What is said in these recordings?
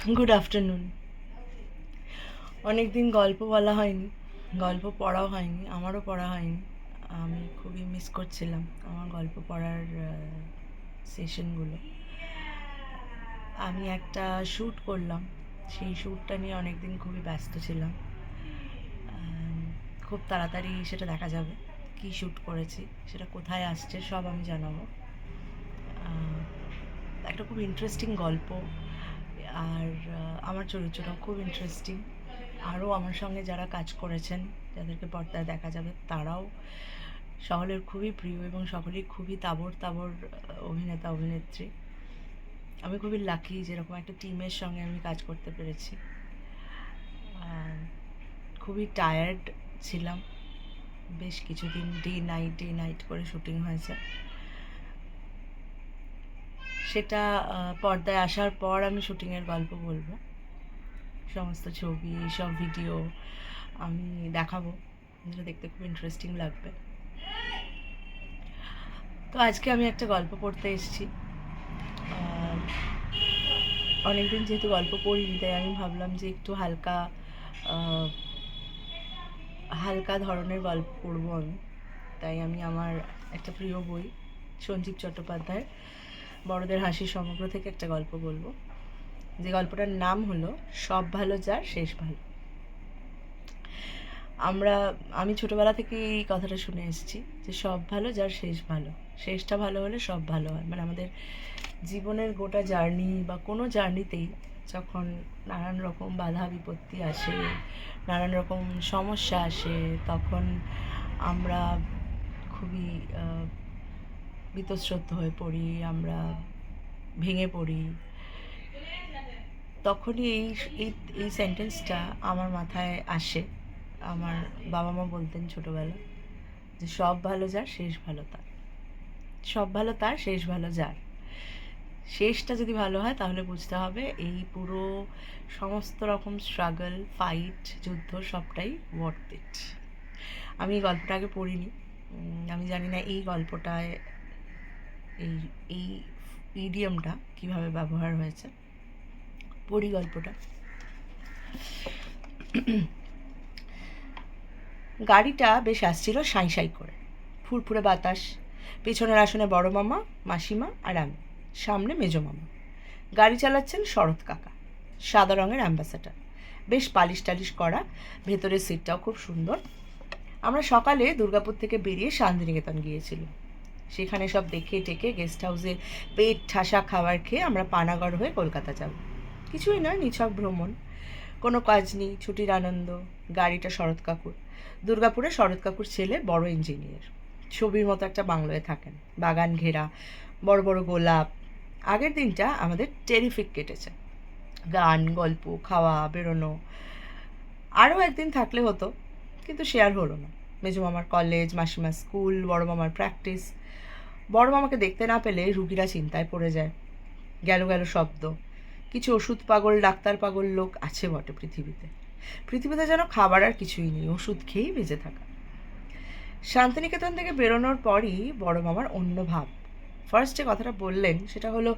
Good afternoon. অনেক দিন গল্প বলা হয়নি, গল্প পড়াও হয়নি, আমারও পড়া হয়নি। আমি খুবই মিস করছিলাম আমার গল্প পড়ার সেশনগুলো। আমি একটা শ্যুট করলাম, সেই শ্যুটটা নিয়ে অনেক দিন খুবই ব্যস্ত ছিলাম। খুব তাড়াতাড়ি সেটা দেখা যাবে কী শ্যুট করেছি, সেটা কোথায় আসছে সব আমি জানাবো। একটা খুব ইন্টারেস্টিং গল্প, আর আমার চরিত্রটাও খুব ইন্টারেস্টিং। আরও আমার সঙ্গে যারা কাজ করেছেন, যাদেরকে পর্দায় দেখা যাবে, তারাও সকলের খুবই প্রিয় এবং সকলেই খুবই তাবড় তাবড় অভিনেতা অভিনেত্রী। আমি খুবই লাকি যেরকম একটা টিমের সঙ্গে আমি কাজ করতে পেরেছি। খুবই টায়ার্ড ছিলাম, বেশ কিছুদিন ডে নাইট করে শুটিং হয়েছে। সেটা পর্দায় আসার পর আমি শুটিংয়ের গল্প বলবো, সমস্ত ছবি সব ভিডিও আমি দেখাবো, যেটা দেখতে খুব ইন্টারেস্টিং লাগবে। তো আজকে আমি একটা গল্প পড়তে এসেছি। অনেকদিন যেহেতু গল্প পড়িনি, তাই আমি ভাবলাম যে একটু হালকা হালকা ধরনের গল্প পড়বো আমি। তাই আমি আমার একটা প্রিয় বই, সঞ্জীব চট্টোপাধ্যায়ের বড়দের হাসির সমগ্র থেকে একটা গল্প বলবো, যে গল্পটার নাম হলো সব ভালো যার শেষ ভালো। আমি ছোটবেলা থেকে এই কথাটা শুনে এসেছি যে সব ভালো যার শেষ ভালো, শেষটা ভালো হলে সব ভালো হয়। মানে আমাদের জীবনের গোটা জার্নি বা কোনো জার্নিতেই যখন নানান রকম বাধা বিপত্তি আসে, নানান রকম সমস্যা আসে, তখন আমরা খুবই বীতশ্রদ্ধ হয়ে পড়ি, আমরা ভেঙে পড়ি। তখনই এই এই এই সেন্টেন্সটা আমার মাথায় আসে। আমার বাবা মা বলতেন ছোটোবেলা যে সব ভালো যার শেষ ভালো তার, সব ভালো তার শেষ ভালো যার। শেষটা যদি ভালো হয় তাহলে বুঝতে হবে এই পুরো সমস্ত রকম স্ট্রাগল, ফাইট, যুদ্ধ সবটাই ওয়ার্থ ইট। আমি এই গল্পটা আগে পড়িনি, আমি জানি না এই গল্পটায় এই এই ইডিয়ামটা কীভাবে ব্যবহার হয়েছে। পড়ি গল্পটা। গাড়িটা বেশ আসছিল সাঁই সাঁই করে, ফুরফুরে বাতাস, পেছনের আসনে বড় মামা, মাসিমা আর আমি, সামনে মেজো মামা। গাড়ি চালাচ্ছেন শরৎ কাকা, সাদা রঙের অ্যাম্বাসেডার, বেশ পালিশ টালিশ করা, ভেতরের সিটটাও খুব সুন্দর। আমরা সকালে দুর্গাপুর থেকে বেরিয়ে শান্তিনিকেতন গিয়েছিলাম। সেখানে সব দেখে টেকে গেস্ট হাউসে পেট ঠাসা খাবার খেয়ে আমরা পানাগড় হয়ে কলকাতা যাব। কিছুই নয়, নিছক ভ্রমণ, কোনো কাজ নেই, ছুটির আনন্দ। গাড়িটা শরৎ কাকুর। দুর্গাপুরে শরৎ কাকুর ছেলে বড় ইঞ্জিনিয়ার, ছবির মতো একটা বাংলোয় থাকেন, বাগান ঘেরা, বড় বড় গোলাপ। আগের দিনটা আমাদের টেরিফিক কেটেছে, গান, গল্প, খাওয়া, বেরোনো। আরও একদিন থাকলে হতো, কিন্তু সে আর হলো না। মেজো মামার কলেজ, মাসিমার স্কুল, বড় মামার প্র্যাকটিস। বড় মামাকে দেখতে না পেলে রুগীরা চিন্তায় পড়ে যায়। গেল গেল শব্দ। কিছু ওষুধ পাগল, ডাক্তার পাগল লোক আছে বটে পৃথিবীতে। পৃথিবীতে যেন খাবার আর কিছুই নেই, ওষুধ খেয়েই বেঁচে থাকা। শান্তিনিকেতন থেকে বেরোনোর পরই বড় মামার অন্য ভাব। ফার্স্ট যে কথাটা বললেন সেটা হলো,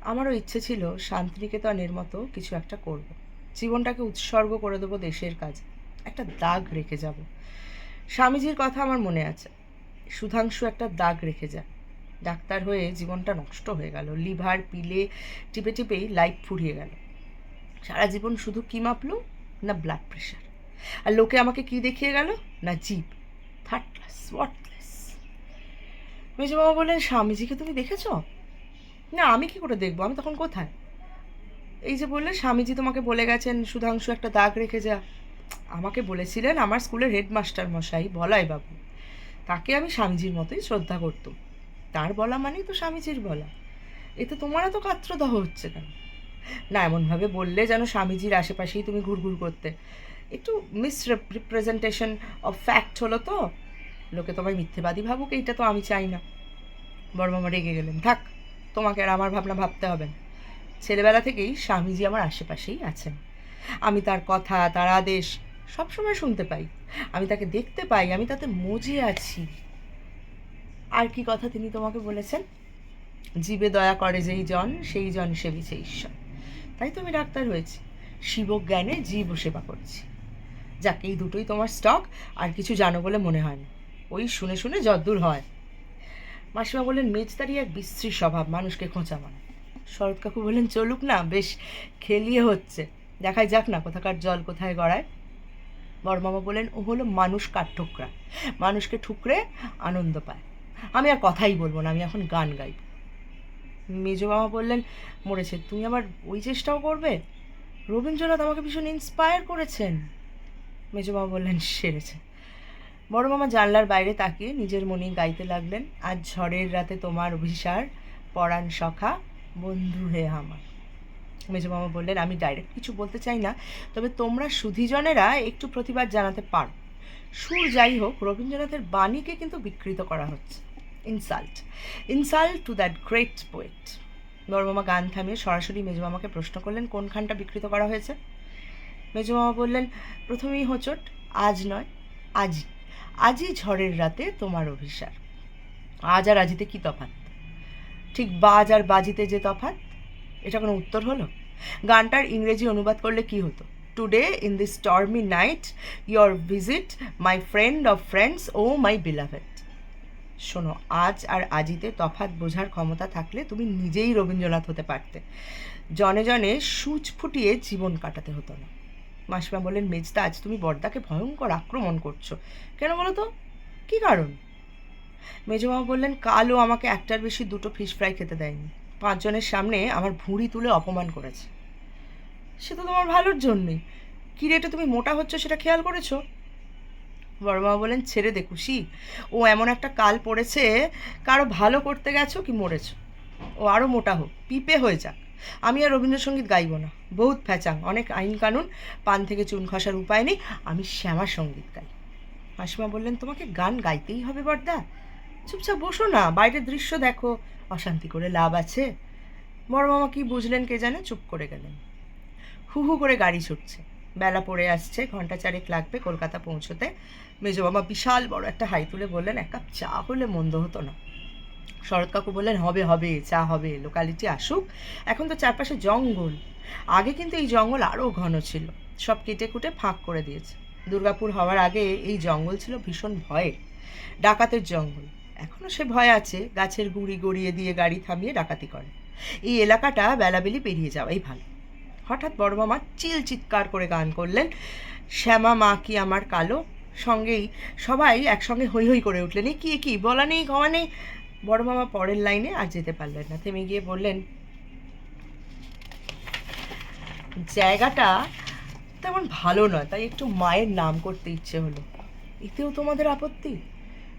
আমারও ইচ্ছে ছিল শান্তিনিকেতনের মতো কিছু একটা করব, জীবনটাকে উৎসর্গ করে দেবো দেশের কাজে, একটা দাগ রেখে যাব। স্বামীজির কথা আমার মনে আছে, সুধাংশু একটা দাগ রেখে যায়। ডাক্তার হয়ে জীবনটা নষ্ট হয়ে গেল, লিভার পিলে টিপে টিপেই লাইফ ফুরিয়ে গেল। সারা জীবন শুধু কী মাপলো না ব্লাড প্রেশার, আর লোকে আমাকে কি দেখিয়ে গেল না জিপ, থার্ড ক্লাস, ওয়ার্থলেস। মেজো বাবা বললেন, স্বামীজিকে তুমি দেখেছ? না, আমি কি করে দেখবো, আমি তখন কোথায়? এই যে বললে স্বামীজি তোমাকে বলে গেছেন সুধাংশু একটা দাগ রেখে যা। আমাকে বলেছিলেন আমার স্কুলের হেডমাস্টার মশাই বলাই বাবু, তাকে আমি স্বামীজির মতোই শ্রদ্ধা করতাম। তার বলা মানেই তো স্বামীজির বলা। এতে তোমার এত কাত্রদাহ হচ্ছে কেন? না, এমনভাবে বললে যেন স্বামীজির আশেপাশেই তুমি ঘুরঘুর করতে। একটু মিসরিপ্রেজেন্টেশন অফ ফ্যাক্ট হলো তো, লোকে তোমায় মিথ্যেবাদী ভাবুক, এইটা তো আমি চাই না। বড় মামা রেগে গেলেন, থাক, তোমাকে আর আমার ভাবনা ভাবতে হবে না। ছেলেবেলা থেকেই স্বামীজি আমার আশেপাশেই আছেন। আমি তার কথা, তার আদেশ সবসময় শুনতে পাই, আমি তাকে দেখতে পাই, আমি তাতে মজে আছি। আর কি কথা তিনি তোমাকে বলেছেন? জীবে দয়া করে যেই জন, সেই জন সেবিছে ঈশ্বর। তাই তো আমি ডাক্তার হয়েছি, শিবজ্ঞানে জীব সেবা করছি। যাক, এই দুটোই তোমার স্টক, আর কিছু জানো বলে মনে হয় না, ওই শুনে শুনে যদ্দূর হয়। মাসিমা বললেন, মেজদারি এক বিশ্রী স্বভাব, মানুষকে খোঁচা মানে। শরৎ কাকু বললেন, চলুক না, বেশ খেলিয়ে হচ্ছে, দেখাই যাক না কোথাকার জল কোথায় গড়ায়। বড় মামা বললেন, ও হলো মানুষ কাঠঠোকরা, মানুষকে ঠুকরে আনন্দ পায়। আমি আর কথাই বলবো না, আমি এখন গান গাইব। মেজো মামা বললেন, মরেছে, তুমি আবার ওই চেষ্টাও করবে? রবীন্দ্রনাথ আমাকে ভীষণ ইন্সপায়ার করেছেন। মেজো মামা বললেন, সেরেছে। বড় মামা জানলার বাইরে তাকিয়ে নিজের মনেই গাইতে লাগলেন, আজ ঝড়ের রাতে তোমার অভিসার, পরাণ সখা বন্ধু হে আমার। মেজো মামা বললেন, আমি ডাইরেক্ট কিছু বলতে চাই না, তবে তোমরা সুধীজনেরা একটু প্রতিবাদ জানাতে পারো। সুর যাই হোক, রবীন্দ্রনাথের বাণীকে কিন্তু বিকৃত করা হচ্ছে। Insult to that great poet. বড় মামা গান থামিয়ে সরাসরি মেজো মামাকে প্রশ্ন করলেন, কোনখানটা বিকৃত করা হয়েছে? মেজো মামা বললেন, প্রথমেই হোঁচট, আজ নয় আজই, আজই ঝড়ের রাতে তোমার অভিসার। আজ আর আজিতে কি তফাৎ? ঠিক বাজ আর বাজিতে যে তফাৎ, এটা কোনো উত্তর হলো? গানটার ইংরেজি অনুবাদ করলে কি হতো? Today in this stormy night your visit my friend of friends O my beloved. শোনো, আজ আর আজিতে তফাৎ বোঝার ক্ষমতা থাকলে তুমি নিজেই রবীন্দ্রনাথ হতে পারতে, জনে জনে সূচ ফুটিয়ে জীবন কাটাতে হতো না। মাসিমা বললেন, মেজদা, আজ তুমি বড়দাকে ভয়ঙ্কর আক্রমণ করছো, কেন বলো তো, কী কারণ? মেজমামা বললেন, কালও আমাকে একটার বেশি দুটো ফিশ ফ্রাই খেতে দেয়নি, 5 জনের সামনে আমার ভুঁড়ি তুলে অপমান করেছে। সে তো তোমার ভালোর জন্যই, কী রেটে তুমি মোটা হচ্ছ সেটা খেয়াল করেছো? বড়মামা বললেন, ছেড়ে দে খুশি, ও এমন একটা কাল পড়েছে, কারো ভালো করতে গেছো কি মরেছো, ও আরও মোটা হোক, পিপে হয়ে যাক। আমি আর রবীন্দ্রসঙ্গীত গাইব না, বহুত ফ্যাচাং, অনেক আইন কানুন, পান থেকে চুন খসার উপায় নেই, আমি শ্যামা সঙ্গীত গাই। মাসিমা বললেন, তোমাকে গান গাইতেই হবে বড়দা? চুপচাপ বসো না, বাইরের দৃশ্য দেখো, অশান্তি করে লাভ আছে। বড় মামা কি বুঝলেন কে জানে, চুপ করে গেলেন। হু হু করে গাড়ি ছুটছে, বেলা পড়ে আসছে, 1 ঘন্টা লাগবে কলকাতা পৌঁছতে। মেজো মামা বিশাল বড় একটা হাই তুলে বললেন, এক কাপ চা হলে মন্দ হতো না। শরৎ কাকু বললেন, হবে হবে, চা হবে, লোকালিটি আসুক, এখন তো চারপাশে জঙ্গল। আগে কিন্তু এই জঙ্গল আরও ঘন ছিল, সব কেটে কুটে ফাঁক করে দিয়েছে। দুর্গাপুর হওয়ার আগে এই জঙ্গল ছিল ভীষণ ভয়ের, ডাকাতের জঙ্গল। এখনও সে ভয় আছে, গাছের গুঁড়ি গড়িয়ে দিয়ে গাড়ি থামিয়ে ডাকাতি করে। এই এলাকাটা বেলাবেলি পেরিয়ে যাওয়াই ভালো। হঠাৎ বড় মামা চিৎকার করে গান করলেন, শ্যামা মা কি আমার কালো। সঙ্গেই সবাই একসঙ্গে হৈ হৈ করে উঠলেন, এই কি বলা নেই খাওয়া নেই। বড় মামা পরের লাইনে আর যেতে পারলেন না, থেমে গিয়ে বললেন, জায়গাটা তেমন ভালো নয়, তাই একটু মায়ের নাম করতে ইচ্ছে হলো। এতেও তোমাদের আপত্তি?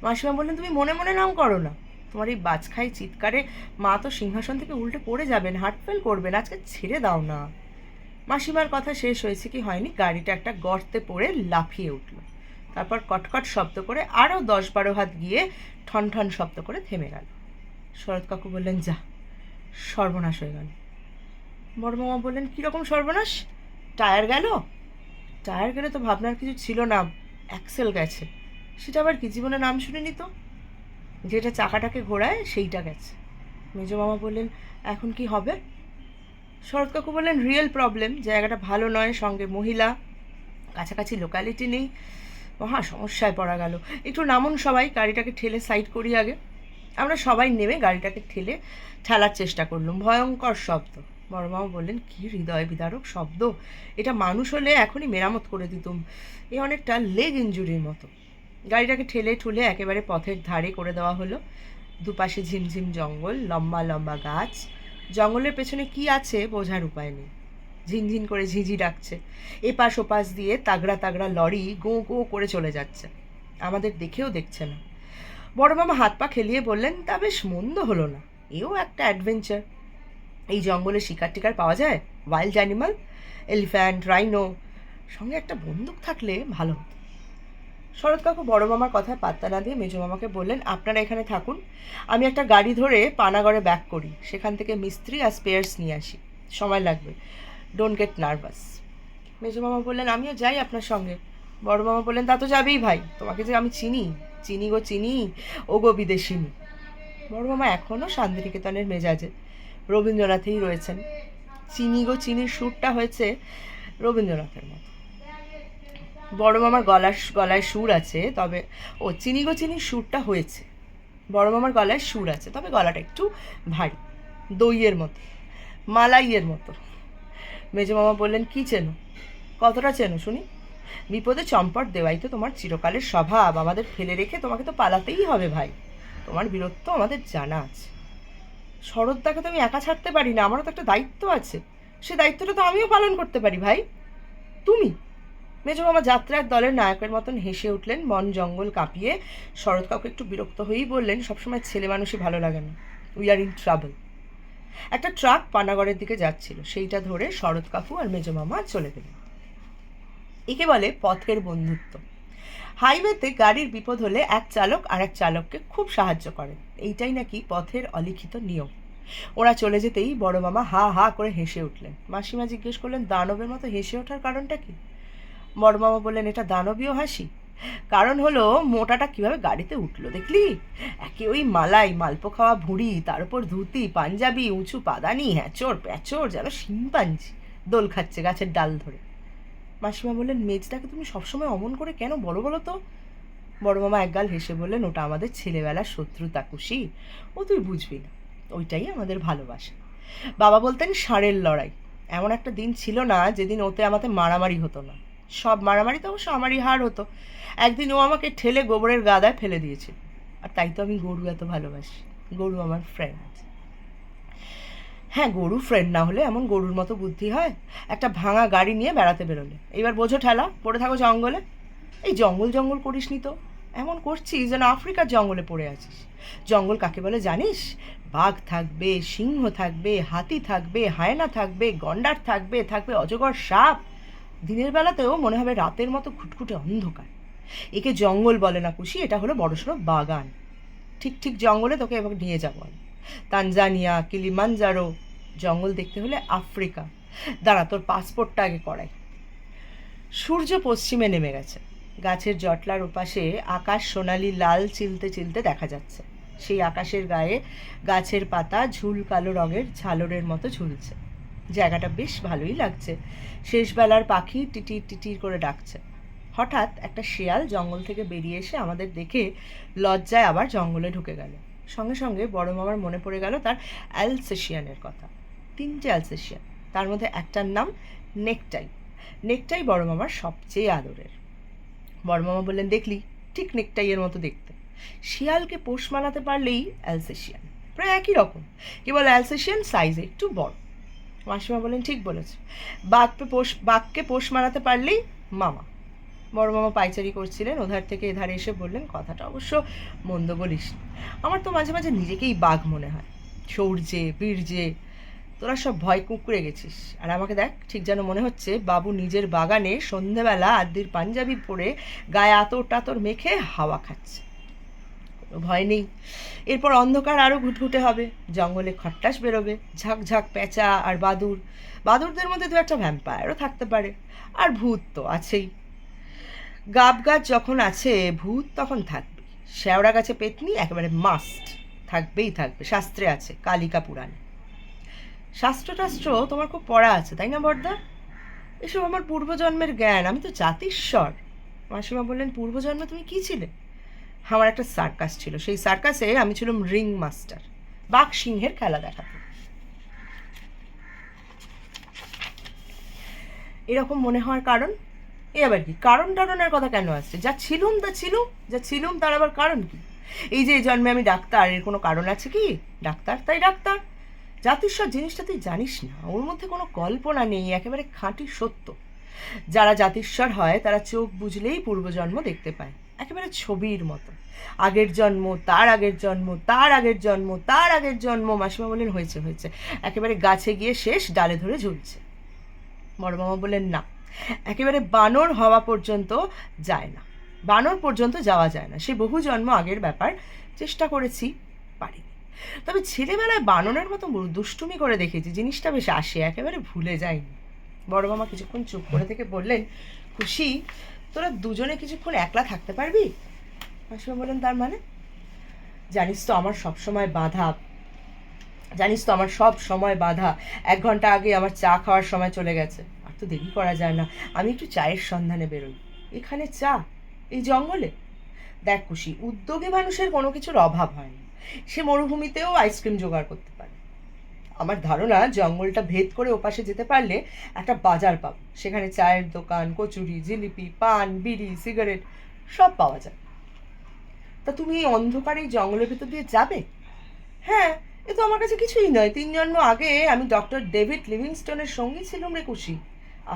মাসিমা বললেন, তুমি মনে মনে নাম করো না, তোমার এই বাজখাই চিৎকারে মা তো সিংহাসন থেকে উল্টে পড়ে যাবেন, হার্ট ফেল করবেন, আজকে ছেড়ে দাও না। মাসিমার কথা শেষ হয়েছে কি হয়নি, গাড়িটা একটা গর্তে পড়ে লাফিয়ে উঠল, তারপর কটকট শব্দ করে আরও 10-12 হাত গিয়ে ঠন ঠন শব্দ করে থেমে গেল। শরৎ কাকু বললেন, যা, সর্বনাশ হয়ে গেল। বড় মামা বললেন, কীরকম সর্বনাশ? টায়ার গেল? টায়ার গেলে তো ভাবনার কিছু ছিল না, অ্যাক্সেল গেছে। সেটা আবার কি, জীবনে নাম শুনিনি তো। যেটা চাকাটাকে ঘোরায় সেইটা গেছে। মেজো মামা বললেন, এখন কি হবে? শরৎ কাকু বললেন, রিয়েল প্রবলেম, জায়গাটা ভালো নয়, সঙ্গে মহিলা, কাছাকাছি লোকালিটি নেই, মহা সমস্যায় পড়া গেল। একটু নামুন সবাই, গাড়িটাকে ঠেলে সাইড করি আগে। আমরা সবাই নেমে গাড়িটাকে ঠেলার চেষ্টা করলাম, ভয়ঙ্কর শব্দ। বড় মামা বললেন, কী হৃদয় বিদারক শব্দ, এটা মানুষ হলে এখনই মেরামত করে দিতুম, এ অনেকটা লেগ ইঞ্জুরির মতো। গাড়িটাকে ঠেলে একেবারে পথের ধারে করে দেওয়া হলো। দুপাশে ঝিমঝিম জঙ্গল, লম্বা লম্বা গাছ, জঙ্গলের পেছনে কি আছে বোঝার উপায় নেই। ঝিনঝিন করে ঝিঝি ডাকছে, এপাশ ওপাশ দিয়ে তাগড়া তাগড়া লরি গোঁ গোঁ করে চলে যাচ্ছে, আমাদের দেখেও দেখছে না। বড় মামা হাত পা খেলিয়ে বললেন, তা বেশ মন্দ হলো না, এও একটা অ্যাডভেঞ্চার। এই জঙ্গলে শিকার টিকার পাওয়া যায়, ওয়াইল্ড অ্যানিমাল, এলিফ্যান্ট, রাইনো, সঙ্গে একটা বন্দুক থাকলে ভালো হতো। শরৎ কাকু বড় মামার কথায় পাত্তা না দিয়ে মেজো মামাকে বললেন, আপনারা এখানে থাকুন, আমি একটা গাড়ি ধরে পানাগড়ে ব্যাক করি, সেখান থেকে মিস্ত্রি আর স্পেয়ার্স নিয়ে আসি, সময় লাগবে, ডোন্ট গেট নার্ভাস। মেজো মামা বললেন, আমিও যাই আপনার সঙ্গে। বড় মামা বললেন, তা তো যাবেই ভাই, তোমাকে যে আমি চিনি, চিনি গো চিনি, ও গো বিদেশিনী। বড় মামা এখনও শান্তিনিকেতনের মেজাজে, রবীন্দ্রনাথেই রয়েছেন। চিনি গো চিনির সুরটা হয়েছে রবীন্দ্রনাথের মতো। বড় মামার গলায় সুর আছে, তবে চিনি গো চিনির সুরটা হয়েছে, বড় মামার গলায় সুর আছে, তবে গলাটা একটু ভারী, দইয়ের মতো, মালাইয়ের মতো। মেজো মামা বললেন, কি চেনো? কতটা চেনো শুনি? বিপদে চম্পট দেওয়াই তো তোমার চিরকালের স্বভাব। আমাদের ফেলে রেখে তোমাকে তো পালাতেই হবে ভাই। তোমার বীরত্ব আমাদের জানা আছে। শরৎদাকে তো আমি একা ছাড়তে পারি না, আমারও তো একটা দায়িত্ব আছে। সে দায়িত্বটা তো আমিও পালন করতে পারি ভাই। তুমি? মেজো মামা যাত্রার দলের নায়কের মতন হেসে উঠলেন, মন জঙ্গল কাঁপিয়ে। শরৎ কাউকে একটু বিরক্ত হয়েই বললেন, সবসময় ছেলে মানুষই ভালো লাগে না, উই আর ইন ট্রাবল। একটা ট্রাক পানাগড়ের দিকে যাচ্ছিল, সেইটা ধরে শরৎ কাকু আর মেজো মামা চলে গেলেন। একে বলে পথের বন্ধুত্ব। হাইওয়েতে গাড়ির বিপদ হলে এক চালক আর এক চালককে খুব সাহায্য করেন, এইটাই নাকি পথের অলিখিত নিয়ম। ওরা চলে যেতেই বড় মামা হা হা করে হেসে উঠলেন। মাসিমা জিজ্ঞেস করলেন, দানবের মতো হেসে ওঠার কারণটা কি? বড় মামা বললেন, এটা দানবীয় হাসি। কারণ হলো, মোটাটা কিভাবে গাড়িতে উঠলো দেখলি? একে ওই মালাই, মালপো খাওয়া ভুঁড়ি, তার উপর ধুতি, পাঞ্জাবি, উঁচু পাদানি, হ্যাঁচড় প্যাচড়, যেন শিম্পাঞ্জি দোল খাচ্ছে গাছের ডাল ধরে। মাসিমা বললেন, মেজদাকে তুমি সবসময় অমন করে কেন বলো বলো তো? বড় মামা একগাল হেসে বললেন, ওটা আমাদের ছেলেবেলার শত্রুতা খুশি, ও তুই বুঝবি না, ওইটাই আমাদের ভালোবাসা। বাবা বলতেন, ষাঁড়ের লড়াই। এমন একটা দিন ছিল না যেদিন ওতে আমাদের মারামারি হতো না। সব মারামারি তো অবশ্য আমারই হার হতো। একদিন ও আমাকে ঠেলে গোবরের গাদায় ফেলে দিয়েছিল। আর তাই তো আমি গরু এত ভালোবাসি। গরু আমার ফ্রেন্ড। হ্যাঁ, গরু ফ্রেন্ড না হলে এমন গরুর মতো বুদ্ধি হয়? একটা ভাঙা গাড়ি নিয়ে বেড়াতে বেরোলে, এবার বোঝো ঠেলা, পড়ে থাকো জঙ্গলে। এই জঙ্গল করিসনি তো, এমন করছিস যেন আফ্রিকার জঙ্গলে পড়ে আছিস। জঙ্গল কাকে বলে জানিস? বাঘ থাকবে, সিংহ থাকবে, হাতি থাকবে, হায়না থাকবে, গন্ডার থাকবে, থাকবে অজগর সাপ। দিনের বেলাতেও মনে হবে রাতের মতো খুটখুটে অন্ধকার। একে জঙ্গল বলে না খুশি, এটা হলো বড়সড় বাগান। ঠিক ঠিক জঙ্গলে তোকে এবার নিয়ে যাবো আমি। Tanzania, Kilimanjaro. জঙ্গল দেখতে হলে আফ্রিকা। দাঁড়া, তোর পাসপোর্টটা আগে করাই। সূর্য পশ্চিমে নেমে গেছে। গাছের জটলার ওপাশে আকাশ সোনালি লাল চিলতে চিলতে দেখা যাচ্ছে। সেই আকাশের গায়ে গাছের পাতা ঝুল কালো রঙের ঝালরের মতো ঝুলছে। জায়গাটা বেশ ভালোই লাগছে। শেষবেলার পাখি টিটির টিটির করে ডাকছে। হঠাৎ একটা শেয়াল জঙ্গল থেকে বেরিয়ে এসে আমাদের দেখে লজ্জায় আবার জঙ্গলে ঢুকে গেল। সঙ্গে সঙ্গে বড় মামার মনে পড়ে গেল তার অ্যালসেশিয়ানের কথা। 3টে অ্যালসেশিয়ান, তার মধ্যে একটার নাম নেকটাই। নেকটাই বড় মামার সবচেয়ে আদরের। বড় মামা বললেন, দেখলি, ঠিক নেকটাইয়ের মতো দেখতে। শিয়ালকে পোষ মানাতে পারলেই অ্যালসেশিয়ান, প্রায় একই রকম, কেবল অ্যালসেশিয়ান সাইজে একটু বড়। মাসিমা বললেন, ঠিক বলেছ। বাঘকে পোষ মানাতে পারলেই মামা। বড় মামা পাইচারি করছিলেন, ওধার থেকে এধারে এসে বললেন, কথাটা অবশ্য মন্দ বলিস। আমার তো মাঝে মাঝে নিজেকেই বাঘ মনে হয়, শৌর্যে বীর্যে। তোরা সব ভয় কুঁকড়ে গেছিস, আর আমাকে দেখ, ঠিক যেন মনে হচ্ছে বাবু নিজের বাগানে সন্ধেবেলা আদ্যির পাঞ্জাবি পরে গায়ে আতর টাতর মেখে হাওয়া খাচ্ছে। কোনো ভয় নেই। এরপর অন্ধকার আরও ঘুটঘুটে হবে, জঙ্গলে খট্টাস বেরোবে, ঝাঁক পেঁচা আর বাদুরদের মধ্যে দু একটা ভ্যাম্পায়ারও থাকতে পারে, আর ভূত তো আছেই। গাব গাছ যখন আছে, ভূত তখন থাকবে। শেওড়া গাছে পেতনি একেবারে মাস্ট, থাকবেই থাকবে, শাস্ত্রে আছে, কালিকা পুরাণে। শাস্ত্র তোমার খুব পড়া আছে তাই না বড়দা? এসব আমার পূর্বজন্মের জ্ঞান, আমি তো জাতিস্বর। মাসিমা বললেন, পূর্বজন্মে তুমি কি ছিলে? আমার একটা সার্কাস ছিল, সেই সার্কাসে আমি ছিলাম রিং মাস্টার, বাঘ সিংহের খেলা দেখাতো। এরকম মনে হওয়ার কারণ? এ আবার কি কারণ টারণের কথা কেন আসছে? যা ছিলুম তার আবার কারণ কি? এই যে এই জন্মে আমি ডাক্তার, এর কোনো কারণ আছে কি? ডাক্তার তাই ডাক্তার। জাতিস্বর জিনিসটা তুই জানিস না, ওর মধ্যে কোনো কল্পনা নেই, একেবারে খাঁটি সত্য। যারা জাতিস্বর হয় তারা চোখ বুঝলেই পূর্বজন্ম দেখতে পায়, একেবারে ছবির মতো। আগের জন্ম, তার আগের জন্ম, তার আগের জন্ম, তার আগের জন্ম। মাসিমা বললেন, হয়েছে, একেবারে গাছে গিয়ে শেষ ডালে ধরে ঝুলছে। বড় মামা বললেন, না, একেবারে বানর হওয়া পর্যন্ত যায় না, বানর পর্যন্ত যাওয়া যায় না। সে বহু জন্ম আগের ব্যাপার, চেষ্টা করেছি, পারিনি। তবে ছেলেবেলায় বানরের মতো দুষ্টুমি করে দেখেছি, জিনিসটা বেশ আসে, একেবারে ভুলে যায়নি। বড় মামা কিছুক্ষণ চুপ করে থেকে বললেন, খুশি, তোরা দুজনে কিছুক্ষণ একলা থাকতে পারবি? মাসিমা বললেন, তার মানে? জানিস তো আমার সবসময় বাধা, জানিস তো আমার সব সময় বাধা, 1 ঘন্টা আগে আমার চা খাওয়ার সময় চলে গেছে, আর তো দেরি করা যায় না, আমি একটু চায়ের সন্ধানে বেরোই। এখানে চা, এই জঙ্গলে? দেখ খুশি, উদ্যোগী মানুষের কোনো কিছুর অভাব হয় না, সে মরুভূমিতেও আইসক্রিম জোগাড় করতে পারে। আমার ধারণা জঙ্গলটা ভেদ করে ওপাশে যেতে পারলে একটা বাজার পাবো, সেখানে চায়ের দোকান, কচুরি, জিলিপি, পান, বিড়ি, সিগারেট সব পাওয়া যায়। তা তুমি এই অন্ধকারে এই জঙ্গলের ভেতর দিয়ে যাবে? হ্যাঁ, এ তো আমার কাছে কিছুই নয়, 3 জন্ম আগে আমি ডক্টর ডেভিড লিভিংস্টোনের সঙ্গী ছিলাম রে খুশি।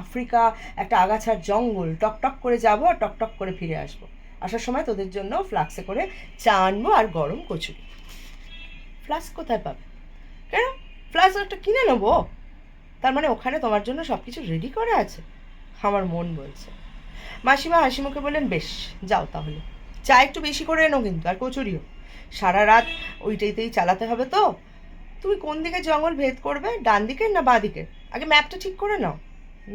আফ্রিকা, একটা আগাছার জঙ্গল, টকটক করে যাবো আর টকটক করে ফিরে আসবো। আসার সময় তোদের জন্য ফ্লাক্সে করে চা আনবো আর গরম কচুরি। ফ্লাস্ক কোথায় পাবে? কেন, ফ্লাস্ক একটা কিনে নেবো? তার মানে ওখানে তোমার জন্য সব কিছু রেডি করা আছে? আমার মন বলছে। মাসিমা হাসি মুখে বললেন, বেশ, যাও তাহলে। চা একটু বেশি করে এনো কিন্তু, আর কচুরিও। সারা রাত ওইটাইতেই চালাতে হবে তো। তুমি কোন দিকে জঙ্গল ভেদ করবে, ডান দিকে না বাঁ দিকে? আগে ম্যাপটা ঠিক করে নাও।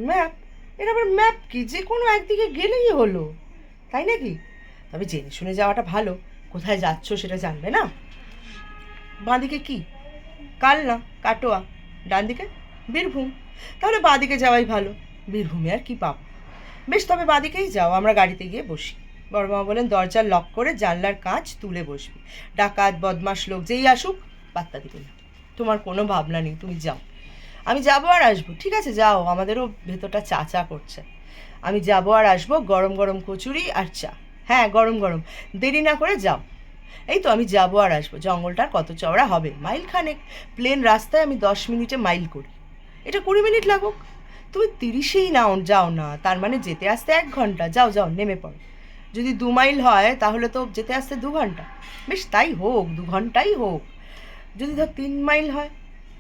ম্যাপ? এটা আবার ম্যাপ কি? যে কোনো একদিকে গেলেই হলো, তাই নাকি? তবে জেনে শুনে যাওয়াটা ভালো, কোথায় যাচ্ছ সেটা জানবে না। বাঁ দিকে কি? কালনা, কাটোয়া। ডান দিকে বীরভূম। তাহলে বাঁ দিকে যাওয়াই ভালো, বীরভূমে আর কি পাবো। বেশ, তবে বাঁ দিকেই যাও, আমরা গাড়িতে গিয়ে বসি। বড়মা বলেন, দরজা লক করে জানলার কাঁচ তুলে বসবি, ডাকাত বদমাস লোক যেই আসুক পাত্তা দিবি না। তোমার কোনো ভাবনা নেই, তুমি যাও। আমি যাবো আর আসবো। ঠিক আছে, যাও, আমাদেরও ভেতরটা চা চা করছে। আমি যাবো আর আসবো, গরম গরম কচুরি আর চা। হ্যাঁ, গরম গরম, দেরি না করে যাও। এই তো আমি যাবো আর আসবো। জঙ্গলটার কত চওড়া হবে? মাইল খানেক। প্লেন রাস্তায় আমি 10 মিনিটে মাইল করি, এটা 20 মিনিট লাগুক। তুমি 30-এই যাও না, তার মানে যেতে আসতে 1 ঘন্টা। যাও যাও, নেমে পড়ো। যদি 2 মাইল হয় তাহলে তো যেতে আসতে 2 ঘন্টা। বেশ, তাই হোক, 2 ঘন্টাই হোক। যদি ধর 3 মাইল হয়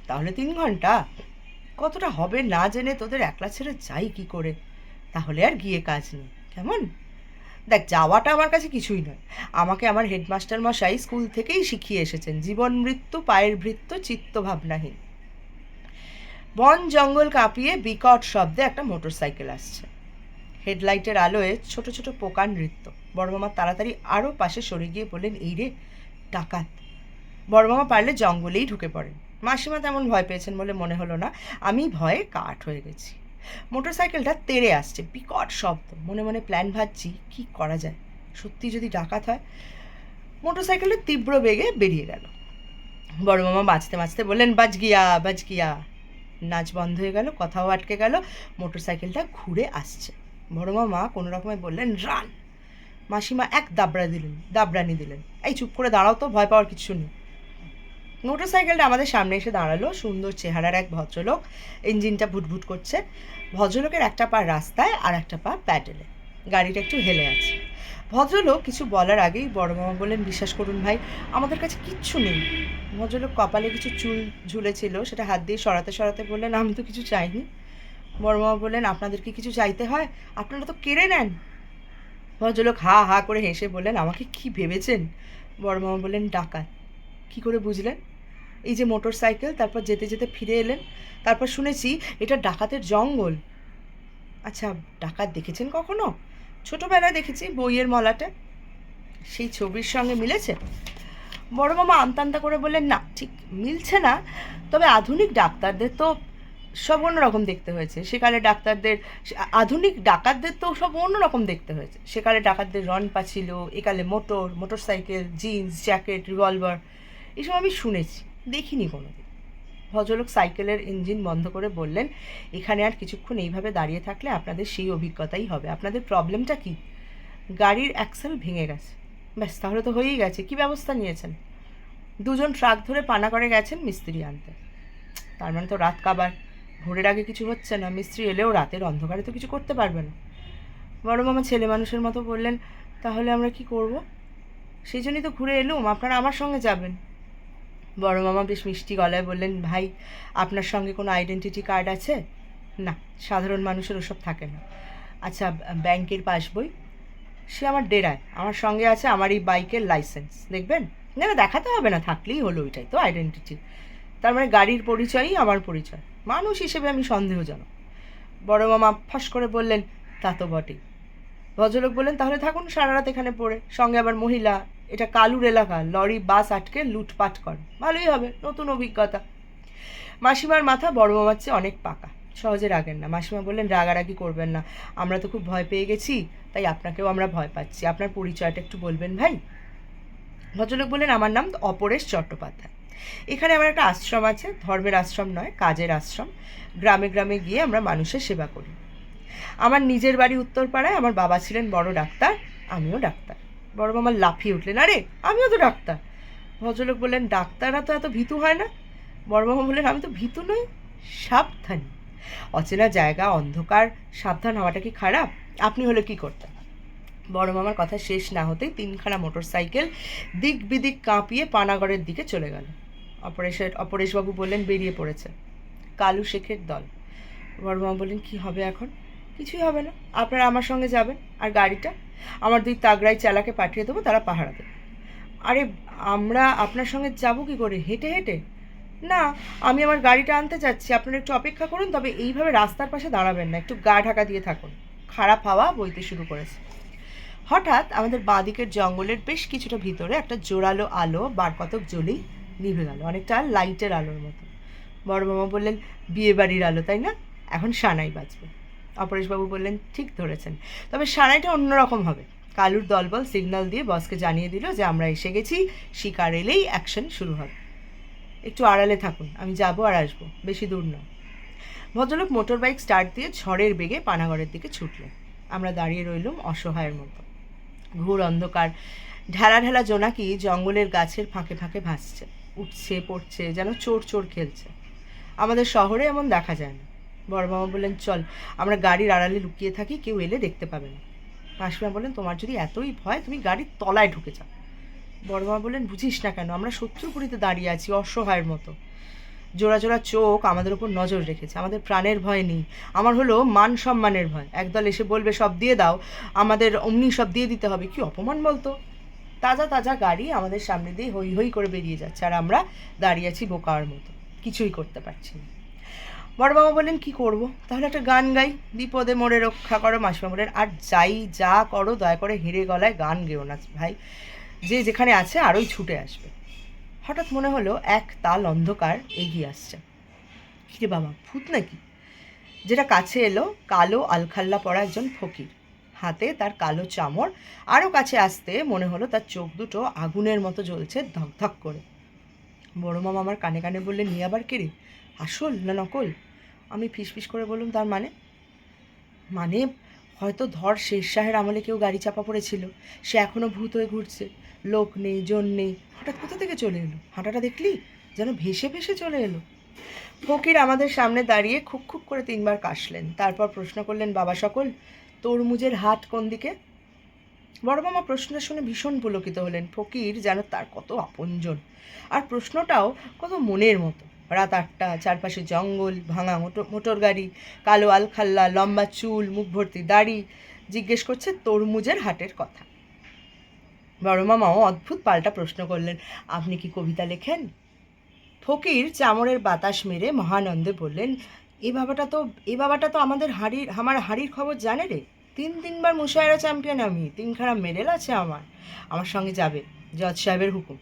তাহলে 3 ঘন্টা। কতটা হবে না জেনে তোদের একলা ছেড়ে যাই কি করে? তাহলে আর গিয়ে কাজ নেই, কেমন? দেখ, যাওয়াটা আমার কাছে কিছুই নয়। আমাকে আমার হেডমাস্টার মশাই স্কুল থেকেই শিখিয়ে এসেছেন, জীবন মৃত্যু পায়ের ভৃত্য, চিত্ত ভাবনাহীন। বন জঙ্গল কাঁপিয়ে বিকট শব্দে একটা মোটরসাইকেল আসছে। হেডলাইটের আলোয় ছোট ছোট পোকার নৃত্য। বড়মামা তাড়াতাড়ি আরও পাশে সরে গিয়ে বললেন, এই রে, ডাকাত। বড়মামা পারলে জঙ্গলেই ঢুকে পড়েন। মাসিমা তেমন ভয় পেয়েছেন বলে মনে হলো না, আমি ভয়ে কাঠ হয়ে গেছি। মোটরসাইকেলটা তেড়ে আসছে, বিকট শব্দ। মনে মনে প্ল্যান ভাবছি, কি করা যায়, সত্যি যদি ডাকাত হয়। মোটরসাইকেলটা তীব্র বেগে বেরিয়ে গেল। বড়মামা বাঁচতে বাঁচতে বললেন, বাজ গিয়া, বাজ গিয়া। নাচ বন্ধ হয়ে গেল, কথাও আটকে গেল। মোটরসাইকেলটা ঘুরে আসছে। বড়মামা কোনো রকমে বললেন, রান। মাসিমা এক দাবড়ানি দিলেন। এই চুপ করে দাঁড়াও তো, ভয় পাওয়ার কিছু নেই। মোটরসাইকেলটা আমাদের সামনে এসে দাঁড়ালো। সুন্দর চেহারার এক ভদ্রলোক, ইঞ্জিনটা ভুটভুট করছে। ভদ্রলোকের একটা পা রাস্তায় আর একটা পা প্যাডেলে। গাড়িটা একটু হেলে আছে। ভদ্রলোক কিছু বলার আগেই বড়মামা বললেন, বিশ্বাস করুন ভাই, আমাদের কাছে কিচ্ছু নেই। ভদ্রলোক কপালে কিছু চুল ঝুলেছিল, সেটা হাত দিয়ে সরাতে সরাতে বললেন, আমি তো কিছু চাইনি। বড়মামা বললেন, আপনাদের কি কিছু চাইতে হয়? আপনারা তো কেড়ে নেন। ভদ্রলোক হা হা করে হেসে বললেন, আমাকে কি ভেবেছেন? বড়মামা বললেন, ডাকাত। কি করে বুঝলেন? এই যে মোটর সাইকেল, তারপর যেতে যেতে ফিরে এলেন, তারপর শুনেছি এটা ডাকাতের জঙ্গল। আচ্ছা, ডাকাত দেখেছেন কখনো? ছোটোবেলায় দেখেছি, বইয়ের মলাটে। সেই ছবির সঙ্গে মিলেছে? বড় মামা আমতা আমতা করে বললেন, না, ঠিক মিলছে না। তবে আধুনিক ডাক্তারদের তো সব অন্যরকম দেখতে হয়েছে। আধুনিক ডাকাতদের তো সব অন্যরকম দেখতে হয়েছে। সেকালে ডাকাতদের রনপা ছিল, একালে motorcycle, jeans, jacket, revolver, এসব আমি শুনেছি, দেখিনি কোনোদিন। ভদ্রলোক সাইকেলের ইঞ্জিন বন্ধ করে বললেন, এখানে আর কিছুক্ষণ এইভাবে দাঁড়িয়ে থাকলে আপনাদের সেই অভিজ্ঞতাই হবে। আপনাদের প্রবলেমটা কি? গাড়ির অ্যাক্সেল ভেঙে গেছে। ব্যাস, তাহলে তো হয়েই গেছে। কি ব্যবস্থা নিয়েছেন? 2জন ট্রাক ধরে পানাগড়ে গেছেন মিস্ত্রি আনতে। তার মানে তো রাত কাবার, ভোরের আগে কিছু হচ্ছে না। মিস্ত্রি এলেও রাতের অন্ধকারে তো কিছু করতে পারবে না। বড় মামা ছেলে মানুষের মতো বললেন, তাহলে আমরা কি করব? সেই জন্যই তো ঘুরে এলুম, আপনারা আমার সঙ্গে যাবেন। বড় মামা বেশ মিষ্টি গলায় বললেন, ভাই, আপনার সঙ্গে কোনো আইডেন্টিটি কার্ড আছে? না, সাধারণ মানুষের ওসব থাকে না। আচ্ছা, ব্যাংকের পাসবই? সে আমার ডেরায়, আমার সঙ্গে আছে আমার এই বাইকের লাইসেন্স, দেখবেন? না না, দেখাতে হবে না, থাকলেই হলো, ওইটাই তো আইডেন্টিটি। তার মানে গাড়ির পরিচয়ই আমার পরিচয়। মানুষ হিসেবে আমি সন্দেহজনক। বড় মামা ফস করে বললেন, তা তো বটেই। ভদ্রলোক বললেন, তাহলে থাকুন সারা রাত এখানে পড়ে, সঙ্গে আবার মহিলা। এটা কালুর এলাকা, লরি বাস আটকে লুটপাট করে, ভালোই হবে, নতুন অভিজ্ঞতা। মাসিমার মাথা বড় মামার চেয়ে অনেক পাকা, সহজে রাগেন না। মাসিমা বললেন, রাগারাগি করবেন না, আমরা তো খুব ভয় পেয়ে গেছি, তাই আপনাকেও আমরা ভয় পাচ্ছি। আপনার পরিচয়টা একটু বলবেন ভাই? ভদ্রলোক বললেন, আমার নাম অপরেশ চট্টোপাধ্যায়। এখানে আমার একটা আশ্রম আছে, ধর্মের আশ্রম নয়, কাজের আশ্রম। গ্রামে গ্রামে গিয়ে আমরা মানুষের সেবা করি। আমার নিজের বাড়ি উত্তরপাড়ায়, আমার বাবা ছিলেন বড় ডাক্তার, আমিও ডাক্তার। বড় মামা লাফিয়ে উঠলেন, আরে আমিও তো ডাক্তার। ভদ্রলোক বললেন, ডাক্তাররা তো এত ভীতু হয় না। বড় মামা বললেন, আমি তো ভীতু নই, সাবধানী। অচেনা জায়গা, অন্ধকার, সাবধান হওয়াটা কি খারাপ? আপনি হলে কি করতেন? বড় মামার কথা শেষ না হতেই 3খানা মোটর সাইকেল দিক বিদিক কাঁপিয়ে পানাগড়ের দিকে চলে গেল। অপরেশবাবু বললেন, বেরিয়ে পড়েছে কালু শেখের দল। বড় মামা বললেন, কি হবে এখন? কিছুই হবে না, আপনারা আমার সঙ্গে যাবেন, আর গাড়িটা আমার 2 তাগড়াই চালাকে পাঠিয়ে দেবো, তারা পাহারা দেবে। আরে আমরা আপনার সঙ্গে যাব কি করে? হেঁটে হেঁটে? না, আমি আমার গাড়িটা আনতে চাচ্ছি, আপনারা একটু অপেক্ষা করুন, তবে এইভাবে রাস্তার পাশে দাঁড়াবেন না, একটু গা ঢাকা দিয়ে থাকুন। খারাপ হাওয়া বইতে শুরু করেছে। হঠাৎ আমাদের বাঁদিকের জঙ্গলের বেশ কিছুটা ভিতরে একটা জোরালো আলো বার কতক জ্বলেই নিভে গেল, অনেকটা লাইটের আলোর মতো। বড় মামা বললেন, বিয়ে বাড়ির আলো তাই না? এখন সানাই বাজবে। অপরেশবাবু বললেন, ঠিক ধরেছেন, তবে সানাইটা অন্যরকম হবে। কালুর দলবল সিগন্যাল দিয়ে বসকে জানিয়ে দিল যে আমরা এসে গেছি, শিকার এলেই অ্যাকশন শুরু হবে। একটু আড়ালে থাকুন, আমি যাবো আর আসবো, বেশি দূর নয়। ভদ্রলোক মোটর বাইক স্টার্ট দিয়ে ঝড়ের বেগে পানাগড়ের দিকে ছুটলেন। আমরা দাঁড়িয়ে রইলুম অসহায়ের মতো। ঘোর অন্ধকার, ঢেলা ঢেলা জোনাকি জঙ্গলের গাছের ফাঁকে ফাঁকে ভাসছে, উঠছে পড়ছে, যেন চোর চোর খেলছে। আমাদের শহরে এমন দেখা যায় না। বড় মামা বললেন, চল আমরা গাড়ির আড়ালে লুকিয়ে থাকি, কেউ এলে দেখতে পাবে না। মাসিমা বললেন, তোমার যদি এতই ভয়, তুমি গাড়ির তলায় ঢুকে যাও। বড় মামা বললেন, বুঝিস না কেন, আমরা শত্রুপুরীতে দাঁড়িয়ে আছি অসহায়ের মতো। জোড়া জোড়া চোখ আমাদের উপর নজর রেখেছে। আমাদের প্রাণের ভয় নেই, আমার হলো মান সম্মানের ভয়। একদল এসে বলবে সব দিয়ে দাও, আমাদের অমনি সব দিয়ে দিতে হবে, কি অপমান বলতো। তাজা তাজা গাড়ি আমাদের সামনে দিয়ে হই হই করে বেরিয়ে যাচ্ছে, আর আমরা দাঁড়িয়ে আছি বোকার মতো, কিছুই করতে পারছি না। বড় বাবা বললেন, কি করব? তাহলে একটা গান গাই, বিপদে মোড়ে রক্ষা করো। মাসিমা বললেন, আর যাই যা করো দয়া করে হেরে গলায় গান গেও না ভাই, যে যেখানে আছে আরোই ছুটে আসবে। হঠাৎ মনে হলো এক তাল অন্ধকার এগিয়ে আসছে। কিরে বাবা, ভূত নাকি? যেটা কাছে এলো, কালো আলখাল্লা পরা একজন ফকির, হাতে তার কালো চামড়। আরও কাছে আসতে মনে হলো তার চোখ দুটো আগুনের মতো জ্বলছে ধকধক করে। বড় মামা আমার কানে কানে বললেন, নিয়ে আবার কে রে, আসল না নকল? আমি ফিসফিস করে বললাম, তার মানে? মানে হয়তো ধর শেরশাহের আমলে কেউ গাড়ি চাপা পড়েছিল, সে এখনও ভূত হয়ে ঘুরছে, লোক নেই জন নেই, হঠাৎ কোথা থেকে চলে এলো? হাঁটাটা দেখলি, যেন ভেসে ভেসে চলে এলো। ফকির আমাদের সামনে দাঁড়িয়ে খুব খুব করে 3বার কাশলেন, তারপর প্রশ্ন করলেন, বাবা সকল, তরমুজের হাট কোন দিকে? বড় মামা প্রশ্নটা শুনে ভীষণ পুলকিত হলেন। ফকির যেন তার কত আপনজন, আর প্রশ্নটাও কত মনের মতো। রাত 8টা, চারপাশে জঙ্গল, ভাঙা মোটর গাড়ি, কালো আলখাল্লা, লম্বা চুল, মুখ ভর্তি দাড়ি, জিজ্ঞেস করছে তরমুজের হাটের কথা। বড় মামাও অদ্ভুত পাল্টা প্রশ্ন করলেন, আপনি কি কবিতা লেখেন? ফকির চামড়ের বাতাস মেরে মহানন্দে বললেন, এ বাবাটা তো আমার হাড়ির খবর জানে রে। 3বার মুশায়রা চ্যাম্পিয়ন আমি, 3খানা মেডেল আছে আমার সঙ্গে যাবে, জজ সাহেবের হুকুম।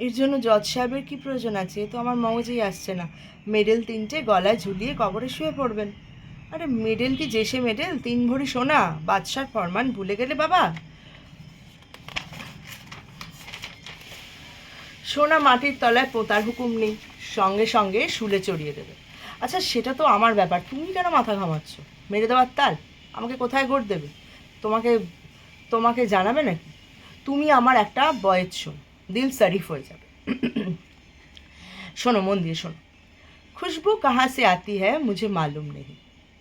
এর জন্য জজ সাহেবের কি প্রয়োজন আছে? এ তো আমার মগজেই আসছে না। মেডেল 3টে গলায় ঝুলিয়ে কবরে শুয়ে পড়বেন। আরে মেডেল কি যে সে মেডেল, 3 ভরি সোনা, বাদশার ফরমান ভুলে গেলে বাবা? সোনা মাটির তলায় পোতার হুকুম নেই, সঙ্গে সঙ্গে শুলে চড়িয়ে দেবে। আচ্ছা সেটা তো আমার ব্যাপার, তুমি কেন মাথা ঘামাচ্ছ? মেরে দেওয়ার তাল? আমাকে কোথায় গোট দেবে? তোমাকে তোমাকে জানাবে নাকি? তুমি আমার একটা বয়েজ শোন, দিল শরীফ হয়ে যাবে। শোনো, মন দিয়ে শোনো। खुशबू कहाँ से आती है मुझे मालूम नहीं,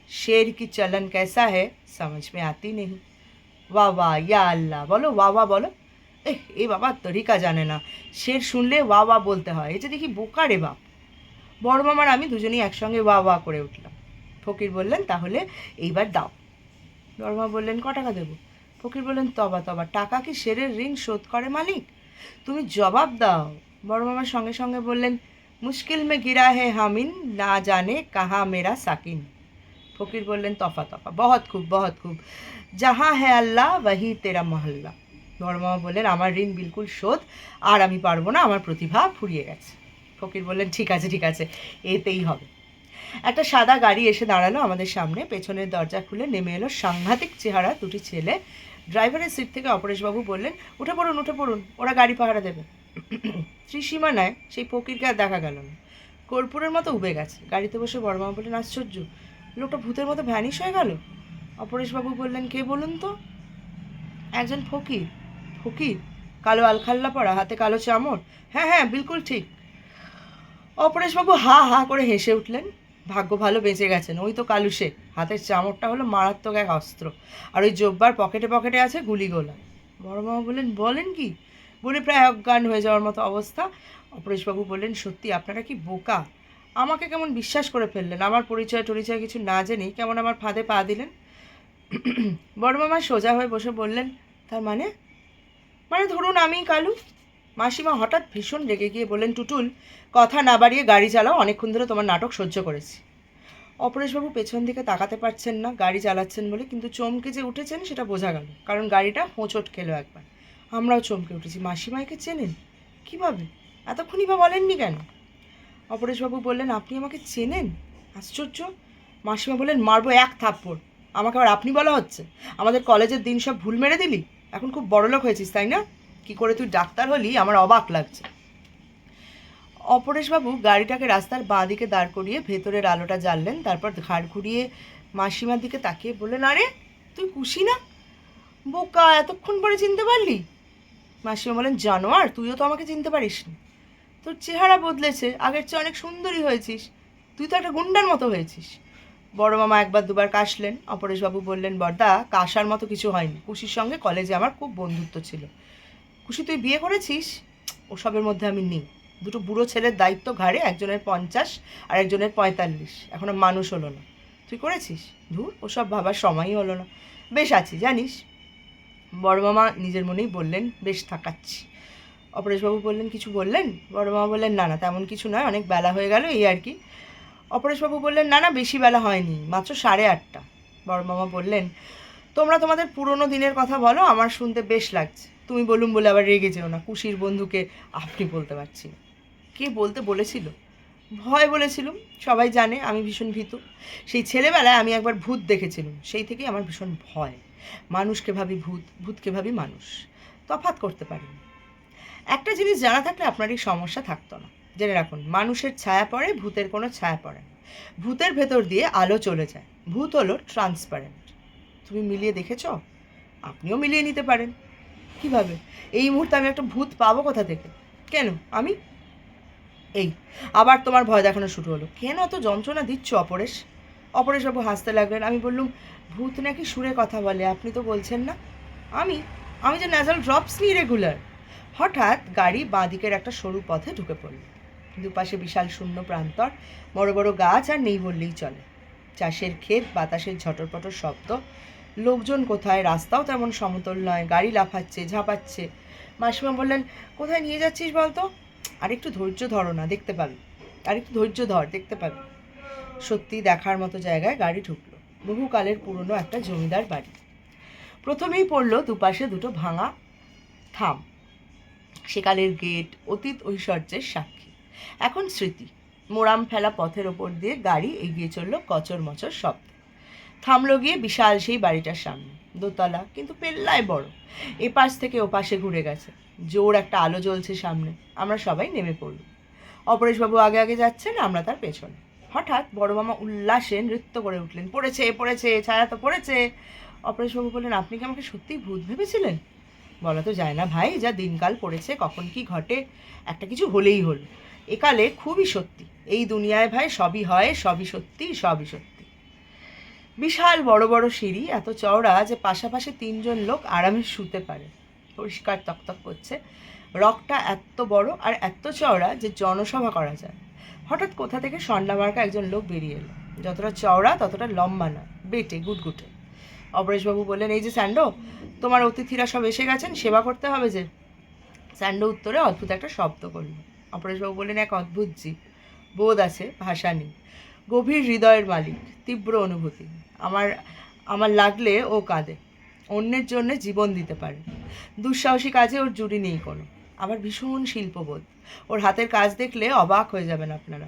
शेर की चलन कैसा है समझ में आती नहीं। वाह वाह या अल्लाह, বলো ওয়া ওয়া বলো। এ বাবা তরিকা জানে না, শের শুনলে ওয়া ওয়া বলতে হয়, এটা দেখি বোকা রে বাপ। বড় মামার আমি দুজনেই একসঙ্গে ওয়া ওয়া করে উঠলাম। ফকির বললেন, তাহলে এইবার দাও। বড় মামা বললেন, ক টাকা দেবো? ফকির বললেন, তবা তবা, টাকা কি শেরের ঋণ শোধ করে মালিক? তুমি জবাব দাও। বড় মামার সঙ্গে সঙ্গে বললেন, মুশকিল মে গিরা হে হামিন, না জানে কাহা মেরা সাকিন। ফকির বললেন, তফা তফা, বহুত খুব বহুত খুব, যাহা হে আল্লাহ ওয়াহি তেরা মহল্লা। বড় মামা বললেন, আমার ঋণ বিলকুল শোধ, আর আমি পারবো না, আমার প্রতিভা ফুরিয়ে গেছে। ফকির বললেন ঠিক আছে, এতেই হবে। একটা সাদা গাড়ি এসে দাঁড়ালো আমাদের সামনে, পেছনের দরজা খুলে নেমে এলো সাংঘাতিক চেহারা দুটি ছেলে। ড্রাইভারের সিট থেকে অপরেশবাবু বললেন, উঠে পড়ুন, ওরা গাড়ি পাহারা দেবে। ত্রিসীমানায় সেই ফকিরকে আর দেখা গেল না, কর্পূরের মতো উবে গেছে। গাড়িতে বসে বড়মামা বললেন, আশ্চর্য, লোকটা ভূতের মতো ভ্যানিশ হয়ে গেল। অপরেশবাবু বললেন, কে বলুন তো? একজন ফকির। ফকির? কালো আলখাল্লা পরা, হাতে কালো চামর? হ্যাঁ, বিলকুল ঠিক। অপরেশবাবু হা হা করে হেসে উঠলেন। ভাগ্য ভালো বেঁচে গেছেন, ওই তো কালু শেখ। হাতের চামরটা হলো মারাত্মক এক অস্ত্র, আর ওই জব্বার পকেটে আছে গুলিগোলা। বড় মামা বললেন, বলেন কি? বলে প্রায় অজ্ঞান হয়ে যাওয়ার মতো অবস্থা। অপরেশবাবু বললেন, সত্যি আপনারা কি বোকা! আমাকে কেমন বিশ্বাস করে ফেললেন? আমার পরিচয় কিছু না জেনেই কেমন আমার ফাঁদে পা দিলেন? বড় মামা সোজা হয়ে বসে বললেন, তার মানে? ধরুন আমি কালু। মাসিমা হঠাৎ ভীষণ রেগে গিয়ে বললেন, টুটুল, কথা না বাড়িয়ে গাড়ি চালাও, অনেকক্ষণ ধরে তোমার নাটক সহ্য করেছি। অপরেশবাবু পেছন দিকে তাকাতে পারছেন না গাড়ি চালাচ্ছেন বলে, কিন্তু চমকে যে উঠেছেন সেটা বোঝা গেল, কারণ গাড়িটা হোঁচট খেলো একবার। আমরাও চমকে উঠেছি। মাসিমাকে চেনেন? কীভাবে? এতক্ষণই বা বলেননি কেন? অপরেশবাবু বললেন, আপনি আমাকে চেনেন? আশ্চর্য। মাসিমা বললেন, মারবো এক থাপ্পড়। আমাকে আবার আপনি বলা হচ্ছে? আমাদের কলেজের দিন সব ভুল মেরে দিলি? এখন খুব বড়লোক হয়েছিস তাই না? কি করে তুই ডাক্তার হলি আমার অবাক লাগছে। অপরেশবাবু গাড়িটাকে রাস্তার বাঁ দিকে দাঁড় করিয়ে ভেতরের আলোটা জ্বাললেন, তারপর ঘাড় ঘুরিয়ে মাসিমার দিকে তাকিয়ে বললেন, আরে তুই খুশি না? বোকা, এতক্ষণ পরে চিনতে পারলি? মাসিমা বলেন, জানোয়ার, তুইও তো আমাকে চিনতে পারিস নি। তোর চেহারা বদলেছে, আগের চেয়ে অনেক সুন্দরী হয়েছিস। তুই তো একটা গুন্ডার মতো হয়েছিস। বড় মামা একবার দুবার কাশলেন। অপরেশবাবু বললেন, বড়দা, কাশার মতো কিছু হয়নি। কুশির সঙ্গে কলেজে আমার খুব বন্ধুত্ব ছিল। কুশি, তুই বিয়ে করেছিস? ওসবের মধ্যে আমি নেই। দুটো বুড়ো ছেলের দায়িত্ব ঘাড়ে, একজনের 50 আর একজনের 45, এখনো মানুষ হলো না। তুই করেছিস? ধুর, ওসব ভাবার সময়ই হলো না। বেশ আছি জানিস। বড় মামা নিজের মনেই বললেন, বেশ থাকাচ্ছি। অপরেশবাবু বললেন, কিছু বললেন? বড় মামা বললেন, না তেমন কিছু নয়, অনেক বেলা হয়ে গেল এই আর কি। অপরেশবাবু বললেন, না বেশি বেলা হয়নি, মাত্র 8:30। বড় মামা বললেন, তোমরা তোমাদের পুরনো দিনের কথা বলো, আমার শুনতে বেশ লাগছে। তুমি বলুন বলে আবার রেগে যেও না। কুশির বন্ধুকে আপনি বলতে পারছি না। কে বলতে বলেছিল? ভয় বলেছিলুম। সবাই জানে আমি ভীষণ ভীতু। সেই ছেলেবেলায় আমি একবার ভূত দেখেছিলাম, সেই থেকেই আমার ভীষণ ভয়। মানুষকে ভাবি ভূত, ভূতকে ভাবি মানুষ, তফাৎ করতে পারিনি। একটা জিনিস জানা থাকলে আপনার এই সমস্যা থাকতো না। জেনে রাখুন, মানুষের ছায়া পড়ে, ভূতের কোনো ছায়া পড়ে না। ভূতের ভেতর দিয়ে আলো চলে যায়। ভূত হলো ট্রান্সপারেন্ট। তুমি মিলিয়ে দেখেছ? আপনিও মিলিয়ে নিতে পারেন। কিভাবে? এই মুহূর্তে আমি একটা ভূত পাবো কোথা থেকে? কেন আমি? এই আবার তোমার ভয় দেখানো শুরু হলো। কেন অত যন্ত্রণা দিচ্ছ অপরেশ? অপরেশবাবু হাসতে লাগলেন। আমি বললুম, ভূত নাকি সুরে কথা বলে, আপনি তো বলছেন না। আমি আমি যে ন্যাজাল ড্রপস নিই রেগুলার। হঠাৎ গাড়ি বাঁ দিকের একটা সরু পথে ঢুকে পড়ল। দুপাশে বিশাল শূন্য প্রান্তর, বড় বড় গাছ আর নেই বললেই চলে। চাষের ক্ষেত, বাতাসের ঝটরপটর শব্দ। লোকজন কোথায়? রাস্তাও তেমন সমতল নয়, গাড়ি লাফাচ্ছে, ঝাঁপাচ্ছে। মাসিমা বললেন, কোথায় নিয়ে যাচ্ছিস বলতো? আরেকটু ধৈর্য ধরো না, দেখতে পাবি। আরেকটু ধৈর্য ধর, দেখতে পাবি। সত্যি দেখার মতো জায়গায় গাড়ি ঢুকলো। বহুকালের পুরনো একটা জমিদার বাড়ি। প্রথমেই পড়ল দুপাশে দুটো ভাঙা থাম। সেকালের গেট অতীত ঐশ্বর্যের সাক্ষী, এখন স্মৃতি। মোরাম ফেলা পথের ওপর দিয়ে গাড়ি এগিয়ে চলল কচর মচর শব্দে। থামলো গিয়ে বিশাল সেই বাড়িটার সামনে। দোতলা, কিন্তু পেল্লায় বড়। এপাশ থেকে ওপাশে ঘুরে গেছে। জোর একটা আলো জ্বলছে সামনে। আমরা সবাই নেমে পড়ল। অপরেশবাবু আগে আগে যাচ্ছেন, আমরা তার পেছনে। হঠাৎ বড় মামা উল্লাসে নৃত্য করে উঠলেন, পড়েছে, ছায়া তো পড়েছে। অপরেশবাবু বললেন, আপনি কি আমাকে সত্যিই ভূত ভেবেছিলেন? বলা তো যায় না ভাই, যা দিনকাল পড়েছে, কখন কি ঘটে। একটা কিছু হলেই হলো। একালে খুবই সত্যি। এই দুনিয়ায় ভাই সবই হয়, সবই সত্যি। বিশাল বড় বড় সিঁড়ি, এত চওড়া যে পাশাপাশি 3জন লোক আরামে শুতে পারে। পরিষ্কার তকতক করছে। রকটা এত বড় আর এত চওড়া যে জনসভা করা যায়। হঠাৎ কোথা থেকে সন্ডা মার্কা একজন লোক বেরিয়ে এলো। যতটা চওড়া ততটা লম্বা নয়, বেটে গুটগুটে। অপরেশবাবু বললেন, এই যে স্যান্ডো, তোমার অতিথিরা সব এসে গেছেন, সেবা করতে হবে যে। স্যান্ডো উত্তরে অদ্ভুত একটা শব্দ করল। অপরেশবাবু বললেন, এক অদ্ভুত জীব, বোধ আছে, ভাষা নেই, গভীর হৃদয়ের মালিক, তীব্র অনুভূতি। আমার লাগলে ও কাঁদে, অন্যের জন্য জীবন দিতে পারে। দুঃসাহসী কাজে ওর জুড়ি নেই কোনো। আবার ভীষণ শিল্পবোধ। ওর হাতের কাজ দেখলে অবাক হয়ে যাবেন আপনারা।